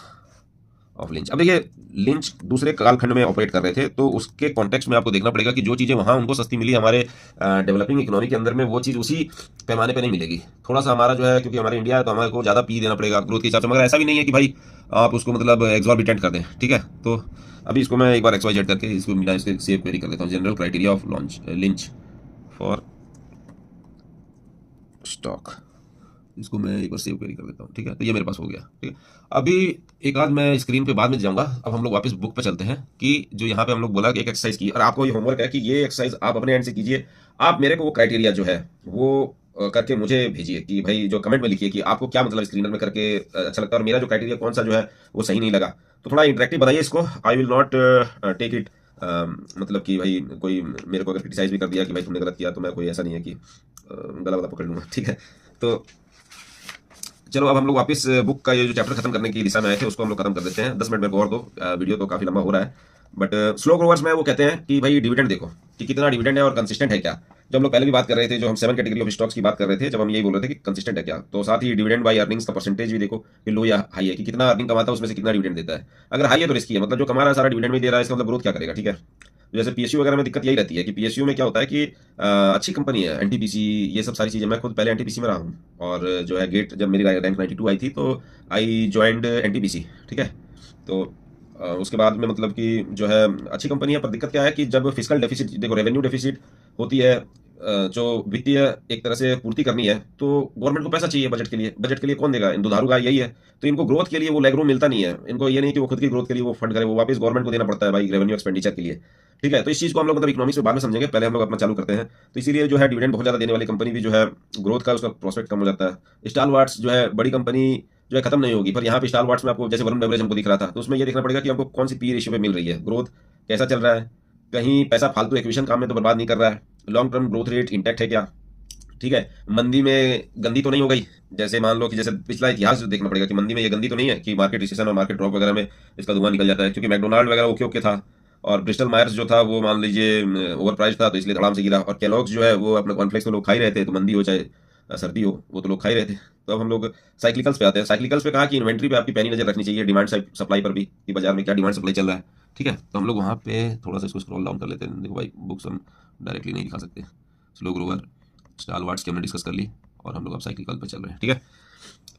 ऑफ लिंच। अब देखिए लिंच दूसरे कालखंड में ऑपरेट कर रहे थे, तो उसके कॉन्टेक्स्ट में आपको देखना पड़ेगा कि जो चीज़ें वहाँ उनको सस्ती मिली हमारे डेवलपिंग इकोनॉमी के अंदर में, वो चीज़ उसी पैमाने पे नहीं मिलेगी। थोड़ा सा हमारा जो है, क्योंकि हमारे इंडिया है तो हमारे को ज़्यादा पी देना पड़ेगा ग्रोथ के हिसाब से, मगर ऐसा भी नहीं है कि भाई आप उसको मतलब एक्सॉर्बिटेंट कर दें, ठीक है। तो अभी इसको मैं एक बार XYZ करके इसको मिला इसके सेव क्वेरी कर देता हूँ, general criteria of launch lynch for stock. इसको मैं एक बार सेव क्वेरी कर देता हूँ, ठीक है। तो ये मेरे पास हो गया, ठीक है। अभी एक आध मैं स्क्रीन पे बाद में जाऊंगा, अब हम लोग वापस बुक पे चलते हैं कि जो यहाँ पे हम लोग बोला कि एक एक्सरसाइज की, और आपको ये होमवर्क है कि ये एक्सरसाइज आप अपने एंड से कीजिए। आप मेरे को वो क्राइटेरिया जो है वो करके मुझे भेजिए कि भाई जो कमेंट में लिखिए कि आपको क्या मतलब स्क्रीनर में करके अच्छा लगता है, और मेरा जो क्राइटेरिया कौन सा जो है वो सही नहीं लगा। तो थोड़ा इंटरेक्टिव बनाइए इसको। I will not take it मतलब कि भाई कोई मेरे को अगर क्रिटिसाइज भी कर दिया कि भाई तुमने गलत किया, तो मैं कोई ऐसा नहीं है कि गला वाला पकड़ लूँगा, ठीक है। तो चलो अब हम लोग वापस बुक का ये जो चैप्टर खत्म करने की दिशा में आए थे उसको हम लोग खत्म कर देते हैं। 10 मिनट मेरे को और दो, वीडियो तो काफी लंबा हो रहा है। बट स्लो ग्रोवर्स में वो कहते हैं कि भाई डिविडेंड देखो कि कितना डिविडेंड है और कंसिस्टेंट है क्या। जो हम लोग पहले भी बात कर रहे थे, जो हम 7 कैटेगरी ऑफ स्टॉक्स की बात कर रहे थे, जब हम यही बोल रहे थे कि कंसिस्टेंट है क्या, तो साथ ही डिविडेंड बाई अर्निंग्स का परसेंटेज भी देखो कि लो या हाई है, कि कितना अर्निंग कमाता है उसमें से कितना डिविडेंड देता है। अगर हाई है तो रिस्की है, मतलब जो कमा रहा है सारा डिविडेंड में दे रहा है, इसका मतलब ग्रोथ क्या करेगा, ठीक है। जैसे पीएसयू वगैरह में दिक्कत यही रहती है कि पीएसयू में क्या होता है कि अच्छी कंपनी है एनटीपीसी, ये सब सारी चीज़ें, मैं खुद पहले एनटीपीसी में रहा हूँ, और जो है गेट जब मेरी रैंक 92 आई थी तो आई ज्वाइंड एनटीपीसी, ठीक है। तो उसके बाद में मतलब कि जो है अच्छी कंपनी है, पर दिक्कत क्या है कि जब फिजिकल डेफिसिट, देखो रेवेन्यू डेफिसिट होती है, जो वित्तीय एक तरह से पूर्ति करनी है, तो गवर्नमेंट को पैसा चाहिए बजट के लिए। बजट के लिए कौन देगा, इन दुधारू गाय यही है। तो इनको ग्रोथ के लिए वो लेगरूम मिलता नहीं है, इनको ये नहीं कि वो खुद की ग्रोथ के लिए वो फंड करे, वो वापस गवर्नमेंट को देना पड़ता है भाई रेवेन्यू एक्सपेंडिचर के लिए, ठीक है। तो इस चीज़ को हम लोग मतलब इकोनॉमिक्स में बाद में समझेंगे, पहले हम लोग अपना चालू करते हैं। तो इसीलिए जो है डिविडेंड बहुत ज़्यादा देने वाली कंपनी भी जो है ग्रोथ का उसका प्रोस्पेक्ट कम हो जाता है। स्टारवार्ट्स जो है बड़ी कंपनी जो है खत्म नहीं होगी, पर यहाँ पे स्टारवार्ट्स में आपको जैसे वरुण बेवरेज हमको दिख रहा था, तो उसमें ये देखना पड़ेगा कि हमको कौन सी पी रेशियो पे मिल रही है, ग्रोथ कैसा चल रहा है, कहीं पैसा फालतू एक्विजिशन काम में तो बर्बाद नहीं कर रहा है, long term growth rate intact है क्या, ठीक है। मंदी में गंदी तो नहीं हो गई, जैसे मान लो कि जैसे पिछला इतिहास देखना पड़ेगा कि मंदी में ये गंदी तो नहीं है कि मार्केट रिसेशन और मार्केट ड्रॉप वगैरह में इसका धुआं निकल जाता है, क्योंकि मैकडोनाल्ड वगैरह ओके ओके था, और ब्रिस्टल मायर्स जो था वो मान लीजिए ओवर प्राइस था तो इसलिए धड़ाम से गिरा, और केलॉग्स जो है वो अपना कॉर्नफ्लेक्स तो लोग खा ही रहे थे, तो मंदी हो चाहे सर्दी हो वो तो लोग खा ही रहे थे। तो अब हम लोग साइक्लिकल्स पे आते हैं। साइक्लिकल्स पे कहा कि इन्वेंट्री पे आपकी पैनी नजर रखनी चाहिए, डिमांड सप्लाई पर भी, कि बाजार में क्या डिमांड सप्लाई चल रहा है, ठीक है। तो हम लोग वहाँ पे थोड़ा सा इसको स्क्रॉल डाउन कर लेते हैं। देखो भाई बुक्स हम डायरेक्टली नहीं दिखा सकते, स्लो ग्रोवर स्टारवार्ट्स की हमने डिस्कस कर ली, और हम लोग अब साइक्लिकल पे चल रहे हैं, ठीक है।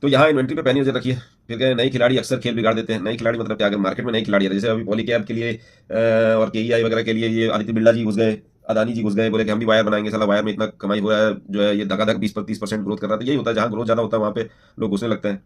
तो यहाँ इन्वेंट्री पे पैनी नजर रखिए। फिर क्या, नए खिलाड़ी अक्सर खेल बिगाड़ देते हैं। नए खिलाड़ी मतलब क्या, अगर मार्केट में नए खिलाड़ी है, जैसे अभी पॉलीकैब के लिए और केईआई वगैरह के लिए ये आदित्य बिरला जी घुस गए, अदानी जी घुस गए, बोले कि हम भी वायर बनाएंगे, साला वायर में इतना कमाई हो रहा है, जो है ये धगाधक 20-30% ग्रोथ कर रहा था। यही होता है, जहाँ ग्रोथ ज्यादा होता है वहाँ पे लोग घुसने लगते हैं।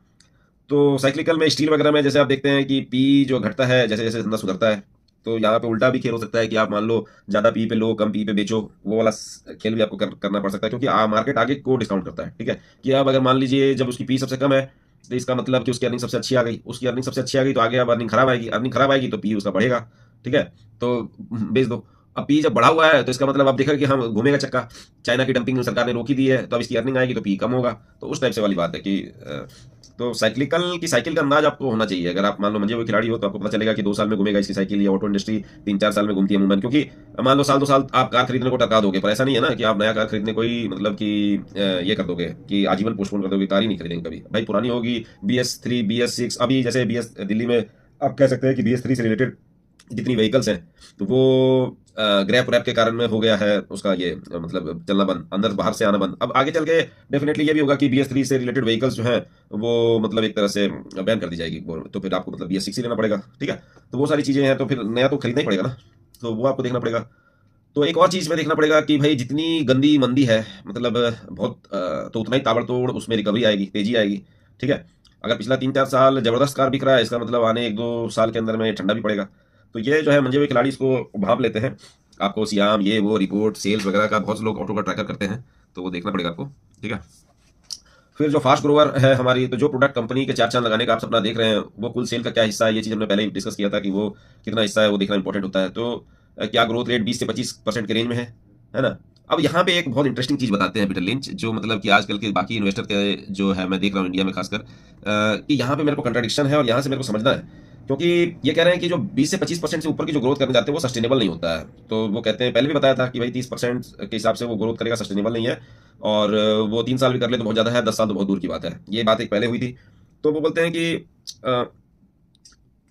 तो साइक्लिकल में स्टील वगैरह में जैसे आप देखते हैं कि पी जो घटता है जैसे जैसे धंधा सुधरता है, तो यहाँ पे उल्टा भी खेल हो सकता है कि आप मान लो ज्यादा पी पे लो, कम पी पे बेचो, वो वाला खेल भी आपको करना पड़ सकता है, क्योंकि मार्केट आगे को डिस्काउंट करता है, ठीक है। कि अब अगर मान लीजिए जब उसकी पी सबसे कम है, तो इसका मतलब कि उसकी अर्निंग सबसे अच्छी आ गई, उसकी अर्निंग सबसे अच्छी आ गई, तो आगे अब अर्निंग खराब आएगी तो पी उसका बढ़ेगा, ठीक है। तो बेच दो। अब पी जब बढ़ा हुआ है तो इसका मतलब आप देखा कि हम घूमेगा चक्का, चाइना की डंपिंग सरकार ने रोकी दी है, तो अब इसकी अर्निंग आएगी तो पी कम होगा। तो उस टाइप से वाली बात है कि तो साइक्लिकल की साइकिल का अंदाज आपको होना चाहिए। अगर आप मान लो मंजे हुए खिलाड़ी हो तो आपको पता चलेगा कि 2 साल में घूमेगा इसकी साइकिल, या ऑटो इंडस्ट्री 3-4 साल में घूमती है अमूमन, क्योंकि मान लो साल 2 साल आप कार खरीदने को टका दोगे, पर ऐसा नहीं है ना कि आप नया कार खरीदने को ही मतलब कि ये कर दोगे कि आजीवन पोस्टपोन कर दोगे, कार ही नहीं खरीदेंगे कभी भाई, पुरानी होगी BS3 BS6। अभी जैसे BS दिल्ली में आप कह सकते हैं कि BS3 से रिलेटेड जितनी व्हीकल्स हैं तो वो ग्रैप रैप के कारण में हो गया है उसका ये मतलब चलना बंद, अंदर बाहर से आना बंद। अब आगे चल के डेफिनेटली ये भी होगा कि BS3 से रिलेटेड व्हीकल्स जो हैं वो मतलब एक तरह से बैन कर दी जाएगी, तो फिर आपको मतलब BS6 ही लेना पड़ेगा, ठीक है। तो वो सारी चीज़ें हैं, तो फिर नया तो खरीदना ही पड़ेगा ना, तो वो आपको देखना पड़ेगा। तो एक और चीज़ में देखना पड़ेगा कि भाई जितनी गंदी मंदी है, मतलब बहुत तो उतना ही ताबड़तोड़ उसमें रिकवरी आएगी, तेजी आएगी। ठीक है, अगर पिछला 3-4 साल जबरदस्त कार बिक रहा है, इसका मतलब आने 1-2 साल के अंदर में ठंडा भी पड़ेगा। तो ये जो है मंजे हुए खिलाड़ी इसको भांप लेते हैं। आपको सियाम ये वो रिपोर्ट सेल्स वगैरह का बहुत से लोग ऑटो का ट्रैकर करते हैं, तो वो देखना पड़ेगा आपको। ठीक है, फिर जो फास्ट ग्रोवर है हमारी, तो जो प्रोडक्ट कंपनी के 4 चांद लगाने का आप सपना देख रहे हैं, वो कुल सेल का क्या हिस्सा है, ये चीज़ हमने पहले ही डिस्कस किया था कि वो कितना हिस्सा है वो देखना इंपॉर्टेंट होता है। तो क्या ग्रोथ रेट 20 से 25% के रेंज में है ना। अब यहाँ पे एक बहुत इंटरेस्टिंग चीज़ बताते हैं पीटर लिंच, जो मतलब कि आजकल के बाकी इन्वेस्टर के जो है मैं देख रहा हूँ इंडिया में खासकर, कि यहाँ पे मेरे को कंट्राडिक्शन है और यहाँ से मेरे को समझना है। क्योंकि ये कह रहे हैं कि जो 20 से 25% से ऊपर की जो ग्रोथ करने जाते हैं वो सस्टेनेबल नहीं होता है। तो वो कहते हैं, पहले भी बताया था कि भाई 30% के हिसाब से वो ग्रोथ करेगा, सस्टेनेबल नहीं है। और वो 3 साल भी कर ले तो बहुत ज़्यादा है, 10 साल तो बहुत दूर की बात है। ये बात एक पहले हुई थी। तो वो बोलते हैं कि अ,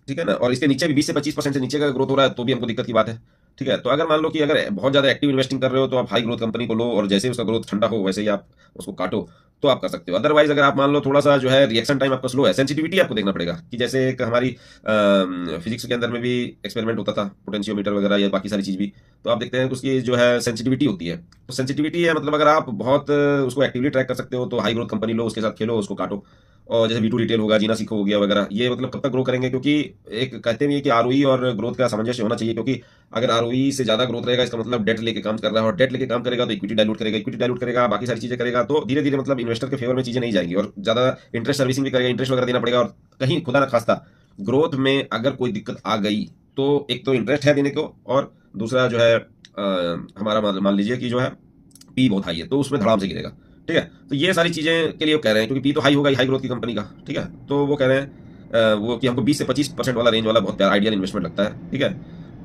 ठीक है ना, और इसके नीचे भी 20 से 25% से नीचे का ग्रोथ हो रहा है तो भी हमको दिक्कत की बात है। ठीक है, तो अगर मान लो कि अगर बहुत ज़्यादा एक्टिव इन्वेस्टिंग कर रहे हो तो आप हाई ग्रोथ कंपनी को लो और जैसे ही उसका ग्रोथ ठंडा हो वैसे ही आप उसको काटो, तो आप कर सकते हो। अदरवाइज अगर आप मान लो थोड़ा सा जो है रिएक्शन टाइम आपका स्लो है, सेंसिटिविटी आपको देखना पड़ेगा कि जैसे एक हमारी फिजिक्स के अंदर में भी एक्सपेरिमेंट होता था, पोटेंशियोमीटर वगैरह या बाकी सारी चीज़ भी, तो आप देखते हैं कि उसकी जो है सेंसिटिविटी होती है। तो सेंसिटिविटी है मतलब अगर आप बहुत उसको एक्टिवली ट्रैक कर सकते हो तो हाई ग्रोथ कंपनी लो, उसके साथ खेलो, उसको काटो। और जैसे V2 रिटेल होगा, जीना सीखो हो गया वगैरह, ये मतलब कब तक ग्रो करेंगे, क्योंकि एक कहते भी है कि आरओई और ग्रोथ का सामंजस्य होना चाहिए। क्योंकि अगर आरओई से ज़्यादा ग्रोथ रहेगा इसका मतलब डेट लेके काम कर रहा है, और डेट लेके काम करेगा तो इक्विटी डाइल्यूट करेगा, इक्विटी डाइल्यूट करेगा, बाकी सारी चीज़ें करेगा, तो धीरे धीरे मतलब इन्वेस्टर के फेवर में चीज़ें नहीं जाएंगी और ज़्यादा इंटरेस्ट सर्विसिंग भी करेगा, इंटरेस्ट वगैरह देना पड़ेगा। और कहीं खुदा ना खास्ता ग्रोथ में अगर कोई दिक्कत आ गई तो एक तो इंटरेस्ट है देने को, और दूसरा जो है हमारा मान लीजिए कि जो है पी बहुत हाई है तो उसमें धड़ाम से गिरेगा। ठीक है, तो ये सारी चीज़ें के लिए वो कह रहे हैं, क्योंकि पी तो हाई होगा ही हाई ग्रोथ की कंपनी का। ठीक है, तो वो कह रहे हैं वो कि हमको 20 से 25% वाला रेंज वाला बहुत प्यारा आइडियल इन्वेस्टमेंट लगता है। ठीक है,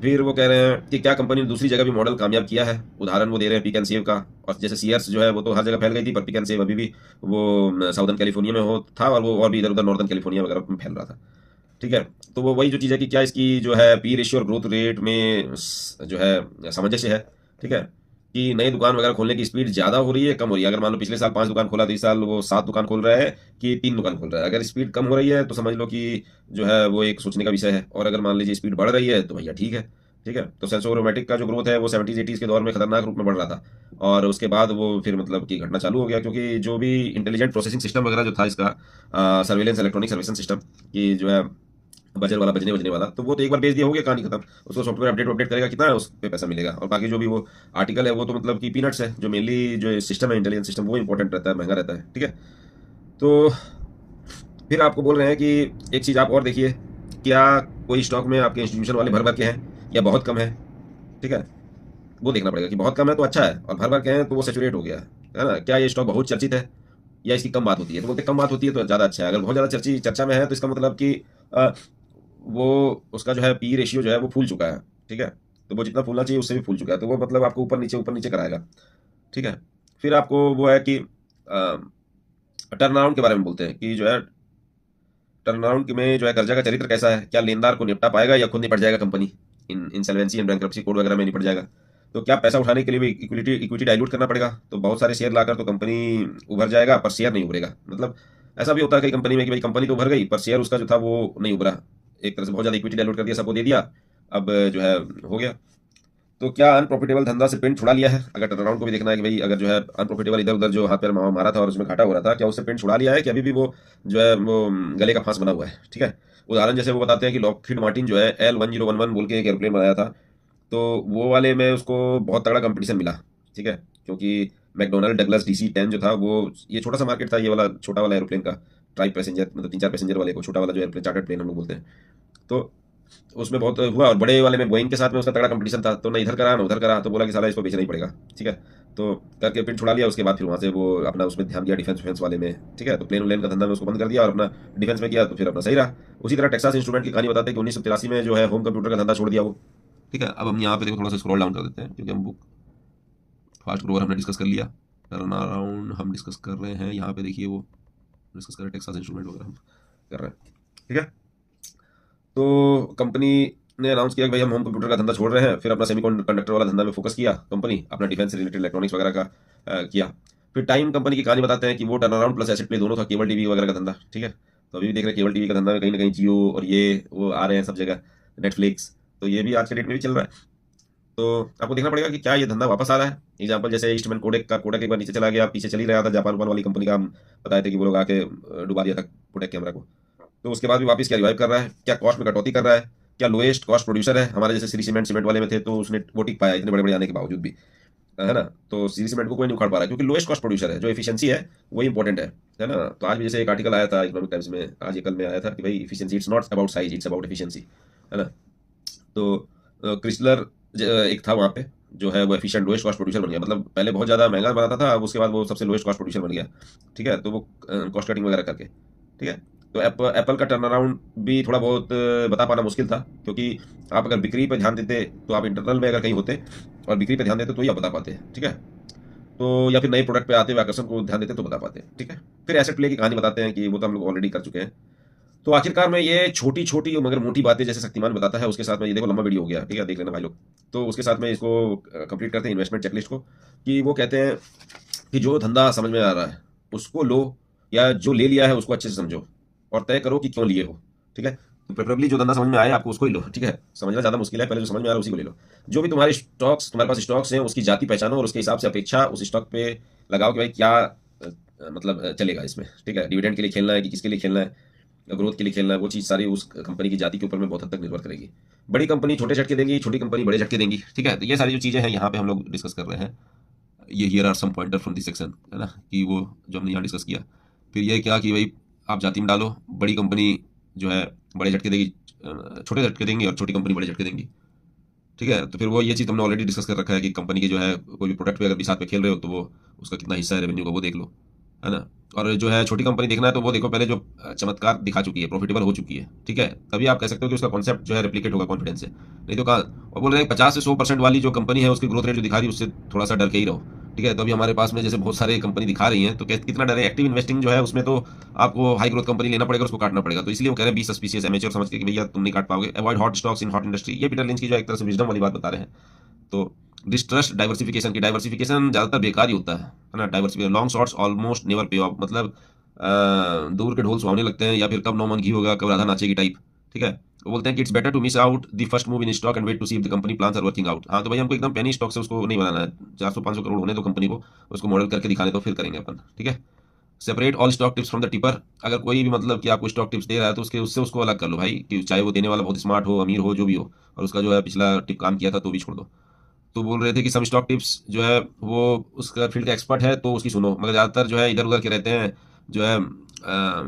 फिर वो कह रहे हैं कि क्या कंपनी ने दूसरी जगह भी मॉडल कामयाब किया है, उदाहरण वो दे रहे हैं पिक एंड सेव का। और जैसे सीयर्स जो है वो तो हर जगह फैल गई थी, पर पिक एंड सेव अभी भी वो साउदर्न कैलिफोर्निया में हो था, और वो और भी इधर उधर नॉर्दर्न कैलिफोर्निया वगैरह में फैल रहा था। ठीक है, तो वो वही जो चीज़ है कि क्या इसकी जो है पी रेशियो और ग्रोथ रेट में जो है सामंजस्य है। ठीक है, कि नई दुकान वगैरह खोलने की स्पीड ज़्यादा हो रही है, कम हो रही है। अगर मान लो पिछले साल 5 दुकान खोला तो इस साल वो 7 दुकान खोल रहा है कि 3 दुकान खोल रहा है। अगर स्पीड कम हो रही है तो समझ लो कि जो है वो एक सोचने का विषय है, और अगर मान लीजिए स्पीड बढ़ रही है तो भैया ठीक है। ठीक है, तो सेंसोरोमैटिक का जो ग्रोथ है वो 70s 80s के दौर में खतरनाक रूप में बढ़ रहा था, और उसके बाद वो फिर मतलब कि घटना चालू हो गया, क्योंकि जो भी इंटेलिजेंट प्रोसेसिंग सिस्टम वगैरह जो था इसका, सर्वेलेंस इलेक्ट्रॉनिक सर्वेलेंस सिस्टम की जो है बजर वाला, बजने वाला, तो वो तो एक बार बेच दिया, हो गया, कहानी खत्म। उसको सॉफ्टवेयर अपडेट करेगा, कितना है उस पे पैसा मिलेगा, और बाकी जो भी वो आर्टिकल है वो तो मतलब कि पीनट्स है। जो मेनली जो सिस्टम है इंटेलिजेंस सिस्टम वो इंपॉर्टेंट रहता है, महंगा रहता है। ठीक है, तो फिर आपको बोल रहे हैं कि एक चीज़ आप और देखिए, क्या कोई स्टॉक में आपके इंस्टीट्यूशन वाले भर भर के हैं या बहुत कम है। ठीक है, वो देखना पड़ेगा कि बहुत कम है तो अच्छा है, और भर भर के हैं तो वो सेचुरेट हो गया है ना। क्या ये स्टॉक बहुत चर्चित है या इसकी कम बात होती है, तो बोलते कम बात होती है तो ज़्यादा अच्छा है। अगर बहुत ज़्यादा चर्चा में है तो इसका मतलब कि अ, वो उसका जो है पी रेशियो जो है वो फूल चुका है। ठीक है, तो वो जितना फूलना चाहिए उससे भी फूल चुका है, तो वो मतलब आपको ऊपर नीचे कराएगा। ठीक है, फिर आपको वो है कि टर्न अराउंड के बारे में बोलते हैं कि जो है टर्न अराउंड में जो है कर्जा का चरित्र कैसा है, क्या लेनदार को निपटा पाएगा या खुद निपट जाएगा company, insolvency and bankruptcy code वगैरह में निपट जाएगा। तो क्या पैसा उठाने के लिए भी इक्विटी डाइल्यूट करना पड़ेगा, तो बहुत सारे शेयर लाकर तो कंपनी उभर जाएगा पर शेयर नहीं उभरेगा। मतलब ऐसा भी होता है कई कंपनी में कि भाई कंपनी तो उभर गई पर शेयर उसका जो था वो नहीं उभरा, एक तरह से बहुत ज़्यादा इक्विटी डाइल्यूट कर दिया, सबको दे दिया, अब जो है हो गया। तो क्या अनप्रॉफिटेबल धंधा से पेंट छुड़ा लिया है, अगर टर्नअराउंड को भी देखना है कि भाई अगर जो है अनप्रॉफिटेबल इधर उधर जो हाथ पैर मारा था और उसमें घाटा हो रहा था, क्या उससे पेंट छुड़ा लिया है कि अभी भी वो जो है वो गले का फांस बना हुआ है। ठीक है, उदाहरण जैसे वो बताते हैं कि लॉकहीड मार्टिन जो है L1011 बोल के एक एयरप्लेन बनाया था, तो वो वाले में उसको बहुत तगड़ा कंपटीशन मिला। ठीक है, क्योंकि मैकडोनल्ड डगलस DC-10 जो था वो, ये छोटा सा मार्केट था ये वाला छोटा वाला एयरप्लेन का, ट्राई पैसेंजर मतलब 3-4 पैसेंजर वाले को, छोटा वाला जो एयरप्लेन चार्टर्ड प्लेन हम लोग बोलते हैं। तो उसमें बहुत हुआ, और बड़े वाले में बोइंग के साथ में उसका तगड़ा कंपटीशन था, तो ना इधर करा ना उधर करा, तो बोला कि साला इसको बेचना ही पड़ेगा। ठीक है, तो करके फिर छुड़ा लिया। उसके बाद फिर वहाँ से वो अपना उसमें ध्यान दिया डिफेंस वाले में। ठीक है, तो प्लेन का धंधा में उसको बंद कर दिया और अपना डिफेंस में किया, तो फिर अपना सही रहा। उसी तरह टेक्सास इंस्ट्रूमेंट की कहानी बताते हैं कि 1983 में जो है होम कंप्यूटर का धंधा छोड़ दिया वो। ठीक है, अब हम यहाँ पे देखो थोड़ा सा स्क्रॉल डाउन कर देते हैं, क्योंकि हम बुक फास्ट ग्रोवर हमने डिस्कस कर लिया, टर्न अराउंड हम डिस्कस कर रहे हैं, यहाँ पे देखिए वो डिस्कस कर रहे हैं टेक्सास इंस्ट्रूमेंट वगैरह हम कर रहे हैं। ठीक है, तो कंपनी ने अनाउंस किया कि भाई हम होम कंप्यूटर का धंधा छोड़ रहे हैं, फिर अपना सेमीकंडक्टर वाला धंधा में फोकस किया कंपनी, अपना डिफेंस से रिलेटेड इलेक्ट्रॉनिक्स वगैरह का किया। फिर टाइम कंपनी की कहानी बताते हैं कि वो turn around plus asset play दोनों था, केबल टीवी वगैरह का धंधा। ठीक है, तो अभी भी देख रहे हैं केबल टीवी का धंधा में कहीं ना कहीं जियो और ये वो आ रहे हैं सब जगह, नेटफ्लिक्स, तो ये भी आज के डेट में भी चल रहा है। तो आपको देखना पड़ेगा कि क्या ये धंधा वापस आ रहा है। एग्जाम्पल जैसे ईस्टमैन कोडेक का, कोडेक एक बार नीचे चला गया, पीछे चल ही रहा था, जापान वाली कंपनी का हम बताए थे कि वो लोग आके डुबा दिया था कोडेक कैमरा को। तो उसके बाद भी वापस क्या रिवाइव कर रहा है, क्या कॉस्ट में कटौती कर रहा है, क्या लोएस्ट कॉस्ट प्रोड्यूसर है। हमारे जैसे श्री सीमेंट वाले में थे तो उसने वो टिक पाया इतने बड़े बड़े आने के बावजूद भी, है ना। तो श्री सीमेंट को कोई नहीं उखाड़ पा रहा है क्योंकि लोएस्ट कॉस्ट प्रोड्यूसर है, जो एफिशिएंसी है वही इंपॉर्टेंट है ना। तो आज भी जैसे एक आर्टिकल आया था इकोनॉमिक टाइम्स में, आज ये कल में आया था कि भाई efficiency it's not about size, it's about efficiency, है ना। तो क्रिस्लर एक था वहाँ पे, जो है वो एफिशिएंट लोएस्ट कॉस्ट प्रोड्यूसर बन गया। मतलब पहले बहुत ज़्यादा महंगा बनाता था, अब उसके बाद वो सबसे लोएस्ट कॉस्ट प्रोड्यूसर बन गया, ठीक है। तो वो कॉस्ट कटिंग वगैरह करके, ठीक है। तो एप्पल का टर्न अराउंड भी थोड़ा बहुत बता पाना मुश्किल था, क्योंकि आप अगर बिक्री पर ध्यान देते तो आप इंटरनल में अगर कहीं होते और बिक्री पर ध्यान देते तो ही आप बता पाते, ठीक है। तो या फिर नए प्रोडक्ट पे आते हुए आकर्षण को ध्यान देते तो बता पाते, ठीक है। फिर एसेट प्ले की कहानी बताते हैं कि वो तो हम लोग ऑलरेडी कर चुके हैं। तो आखिरकार में ये छोटी छोटी मगर मोटी बातें जैसे शक्तिमान बताता है, उसके साथ में ये देखो लंबा वीडियो हो गया, ठीक है, देख लेना भाई लोग। तो उसके साथ में इसको कंप्लीट करते हैं इन्वेस्टमेंट चेकलिस्ट को, कि वो कहते हैं कि जो धंधा समझ में आ रहा है उसको लो, या जो ले लिया है उसको अच्छे से समझो और तय करो कि क्यों लिए हो, ठीक है। तो प्रेफरेबली जो धंधा समझ में आए आपको उसको ही लो, ठीक है। समझना ज़्यादा मुश्किल है, पहले जो समझ में आ रहा है उसी को ले लो। जो भी तुम्हारे स्टॉक्स, तुम्हारे पास स्टॉक्स हैं उसकी जाति पहचानो और उसके हिसाब से अपेक्षा उस स्टॉक पे लगाओ कि भाई क्या मतलब चलेगा इसमें, ठीक है। डिविडेंड के लिए खेलना है कि किसके लिए खेलना है, ग्रोथ के लिए खेलना है, वो चीज़ सारी उस कंपनी की जाति के ऊपर में बहुत हद तक निर्भर करेगी। बड़ी कंपनी छोटे झटके देंगी, छोटी कंपनी बड़े झटके देंगी, ठीक है। तो ये सारी जो चीज़ें हैं यहाँ पे हम लोग डिस्कस कर रहे हैं। ये here are some pointer from this section, है ना, कि वो जो हमने यहाँ डिस्कस किया। फिर ये क्या कि भाई आप जाति में डालो, बड़ी कंपनी जो है बड़े झटके देगी, छोटे झटके देंगी, और छोटी कंपनी बड़े झटके देंगी, ठीक है। तो फिर वो ये चीज़ हमने ऑलरेडी डिस्कस कर रखा है कि कंपनी की जो है कोई भी प्रोडक्ट पे अगर भी साथ में खेल रहे हो तो वो उसका कितना हिस्सा है रेवेन्यू का वो देख लो, है ना। और जो है छोटी कंपनी देखना है तो वो देखो पहले जो चमत्कार दिखा चुकी है, प्रॉफिटेबल हो चुकी है, ठीक है। तभी आप कह सकते हो कि उसका कॉन्सेप्ट जो है रेप्लिकेट होगा कॉन्फिडेंस से, नहीं तो कहाँ। और बोल रहे हैं 50 से 100% वाली जो कंपनी है उसकी ग्रोथ रेट जो दिखा रही है उससे थोड़ा सा डर के ही रहो, ठीक है। तो अभी हमारे पास में जैसे बहुत सारे कंपनी दिखा रही हैं तो कितना डर है। एक्टिव इन्वेस्टिंग जो है उसमें तो आपको हाई ग्रोथ कंपनी लेना पड़ेगा, उसको काटना पड़ेगा। तो इसलिए वो कह रहे हैं 20 सस्पिशियस एमेच्योर समझ के कि भैया तुम नहीं काट पाओगे। Avoid hot stocks in hot industry, ये पीटर लिंच की जो एक तरह से विजडम वाली बात बता रहे हैं। तो डिस्ट्रस्ट डाइवर्सिफिकेशन की, डाइवर्सिफिकेशन ज़्यादातर बेकार ही होता है ना। Diversification long shorts almost never पे ऑफ, मतलब दूर के ढोल सुहावने लगते हैं, या फिर कब नौ मन घी होगा कब राधा नाचेगी टाइप, ठीक है। वो बोलते हैं कि it's better to miss out the first move in stock and wait to see if the company plans are working out. हाँ तो भाई हमको एकदम पेनी स्टॉक से उसको नहीं बनाना है, 400-500 करोड़ होने दो कंपनी को, उसको मॉडल करके दिखाने तो फिर करेंगे अपन, ठीक है। Separate all stock tips from the tipper, अगर कोई भी मतलब कि आपको स्टॉक टिप्स दे रहा है तो उससे उसको अलग कर लो भाई, कि चाहे वो देने वाला बहुत स्मार्ट हो, अमीर हो, जो भी हो, और उसका जो है पिछला टिप काम किया था तो भी छोड़ दो। तो बोल रहे थे कि सम स्टॉक टिप्स जो है वो उसका फील्ड का एक्सपर्ट है तो उसकी सुनो, मगर ज़्यादातर जो है इधर उधर के रहते हैं, जो है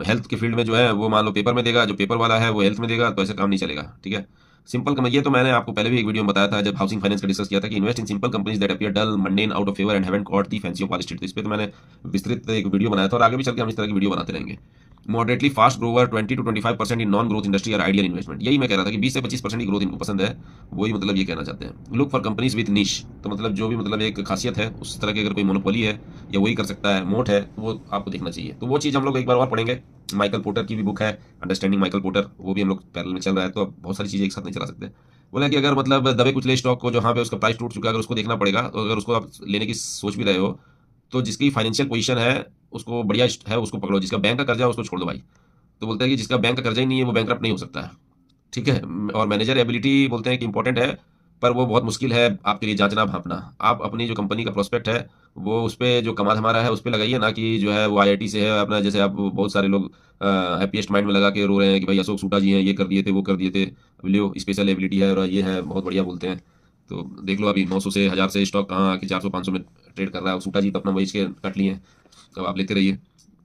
हेल्थ के फील्ड में जो है वो मान लो पेपर में देगा, जो पेपर वाला है वो हेल्थ में देगा, तो ऐसे काम नहीं चलेगा, ठीक है। सिंपल ये तो मैंने आपको पहले भी एक वीडियो में बताया था जब हाउसिंग फाइनेंस का डिस्कस किया था कि invest in simple companies that appear dull, mundane, out of favour and haven't got the fancy of Wall Street. तो इस पे तो मैंने विस्तृत एक वीडियो बनाया था और आगे भी चल के हम इस तरह की वीडियो बनाते रहेंगे। Moderately fast Grover 20 to 25% in non growth industry और आइडियल इन्वेस्टमेंट, यही मैं कह रहा था कि 20 से 25% की ग्रोथ इनको पसंद है, वही मतलब ये कहना चाहते हैं। लुक फॉर कंपनीज विद निश, तो मतलब जो भी मतलब एक खासियत है उस तरह की अगर कोई मोनोपोली है या वही कर सकता है, मोट है, तो वो आपको देखना चाहिए। तो वो चीज़ हम लोग एक बार और पढ़ेंगे। माइकल पोर्टर की भी बुक है अंडरस्टैंडिंग माइकल पोर्टर, वो भी हम लोग पैरेलल में चल रहा है, तो अब बहुत सारी चीज़ें एक साथ नहीं चला सकते। बोला कि अगर मतलब दबे कुचले स्टॉक को जहाँ पे उसका प्राइस टूट चुका है अगर उसको देखना पड़ेगा, तो अगर उसको आप लेने की सोच भी रहे हो तो जिसकी फाइनेंशियल पोजीशन है उसको बढ़िया है उसको पकड़ो, जिसका बैंक का कर्जा है उसको छोड़ दो भाई। तो बोलते हैं कि जिसका बैंक का कर्जा ही नहीं है वो बैंकरप्ट नहीं हो सकता है, ठीक है। और मैनेजर एबिलिटी बोलते हैं कि इंपॉर्टेंट है, पर वो बहुत मुश्किल है आपके लिए जांचना भांपना। आप अपनी जो कंपनी का प्रोस्पेक्ट है वो उस पर जो कमाल हमारा है उस पर लगाइए, ना कि जो है वो आईआईटी से है अपना, जैसे आप बहुत सारे लोग हैप्पीएस्ट माइंड में लगा के रो रहे हैं कि भाई अशोक सूटा जी हैं, ये कर दिए थे वो कर दिए थे, लियो स्पेशल एबिलिटी है और ये है बहुत बढ़िया बोलते हैं। तो देख लो अभी 900 से 1000 से स्टॉक कहाँ आके 400-500 में ट्रेड कर रहा है। सूटा जी तो अपना वही के कट लिए हैं, अब आप लेते रहिए।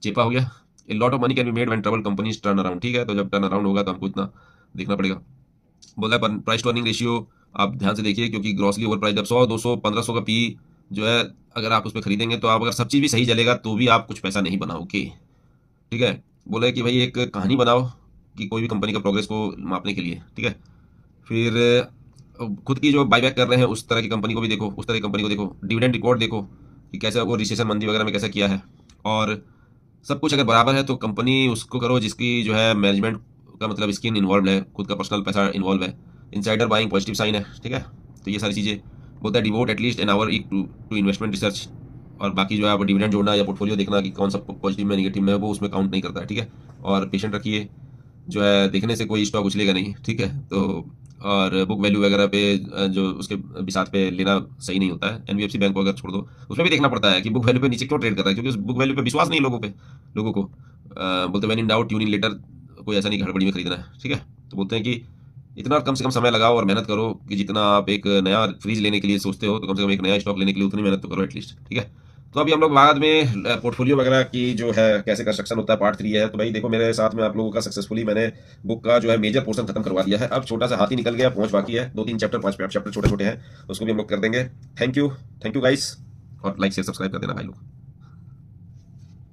चेपा हो गया, a lot of money can be made when trouble companies turn around, ठीक है। तो जब टर्न अराउंड होगा तो हमको इतना देखना पड़ेगा। बोला है प्राइस टू अर्निंग रेशियो आप ध्यान से देखिए, क्योंकि ग्रॉसली ओवर प्राइस जब 100, 200, 1500 का पी जो है अगर आप उस पर खरीदेंगे तो आप अगर सब चीज़ भी सही चलेगा तो भी आप कुछ पैसा नहीं बनाओगे, ठीक है। बोला है कि भाई एक कहानी बनाओ कि कोई भी कंपनी का प्रोग्रेस को मापने के लिए, ठीक है। फिर खुद की जो बाईबैक कर रहे हैं उस तरह की कंपनी को भी देखो, उस तरह की कंपनी को देखो, डिविडेंड रिकॉर्ड देखो कि कैसे वो रिसेशन मंदी वगैरह में कैसा किया है, और सब कुछ अगर बराबर है तो कंपनी उसको करो जिसकी जो है मैनेजमेंट का मतलब स्किन इन्वॉल्व है, खुद का पर्सनल पैसा इन्वॉल्व है। इनसाइडर बाइंग पॉजिटिव साइन है, ठीक है। तो ये सारी चीज़ें बोलता है devote at least an hour to investment research, और बाकी जो है आप डिविडेंड जोड़ना या पोर्टफोलियो देखना कि कौन सा पॉजिटिव में नेगेटिव में है वो उसमें काउंट नहीं करता है, ठीक है। और पेशेंट रखिए, जो है देखने से कोई स्टॉक उछलेगा नहीं, ठीक है। तो और बुक वैल्यू वगैरह पे जो उसके बिसात पे लेना सही नहीं होता है। एनबीएफसी बैंक को अगर छोड़ दो, उसमें भी देखना पड़ता है कि बुक वैल्यू पे नीचे क्यों ट्रेड कर रहा है, क्योंकि उस बुक वैल्यू पे विश्वास नहीं है लोगों को बोलते when in doubt tune in later, कोई ऐसा नहीं हड़बड़ी में खरीदना है, ठीक है। तो बोलते हैं कि इतना कम से कम समय लगाओ और मेहनत करो कि जितना आप एक नया फ्रिज लेने के लिए सोचते हो, तो कम से कम एक नया स्टॉक लेने के लिए उतनी मेहनत तो करो एटलीस्ट, ठीक है। तो अभी हम लोग बाद में पोर्टफोलियो वगैरह की जो है कैसे कंस्ट्रक्शन होता है पार्ट 3 है। तो भाई देखो, मेरे साथ में आप लोगों का सक्सेसफुली मैंने बुक का जो है मेजर पोर्शन खत्म करवा दिया है। अब छोटा सा हाथी निकल गया, पहुंच बाकी है, 2-3 चैप्टर 5 चैप्टर छोटे छोटे हैं, उसको भी हम लोग कर देंगे। थैंक यू गाइस, और लाइक शेयर सब्सक्राइब कर देना भाई लोग।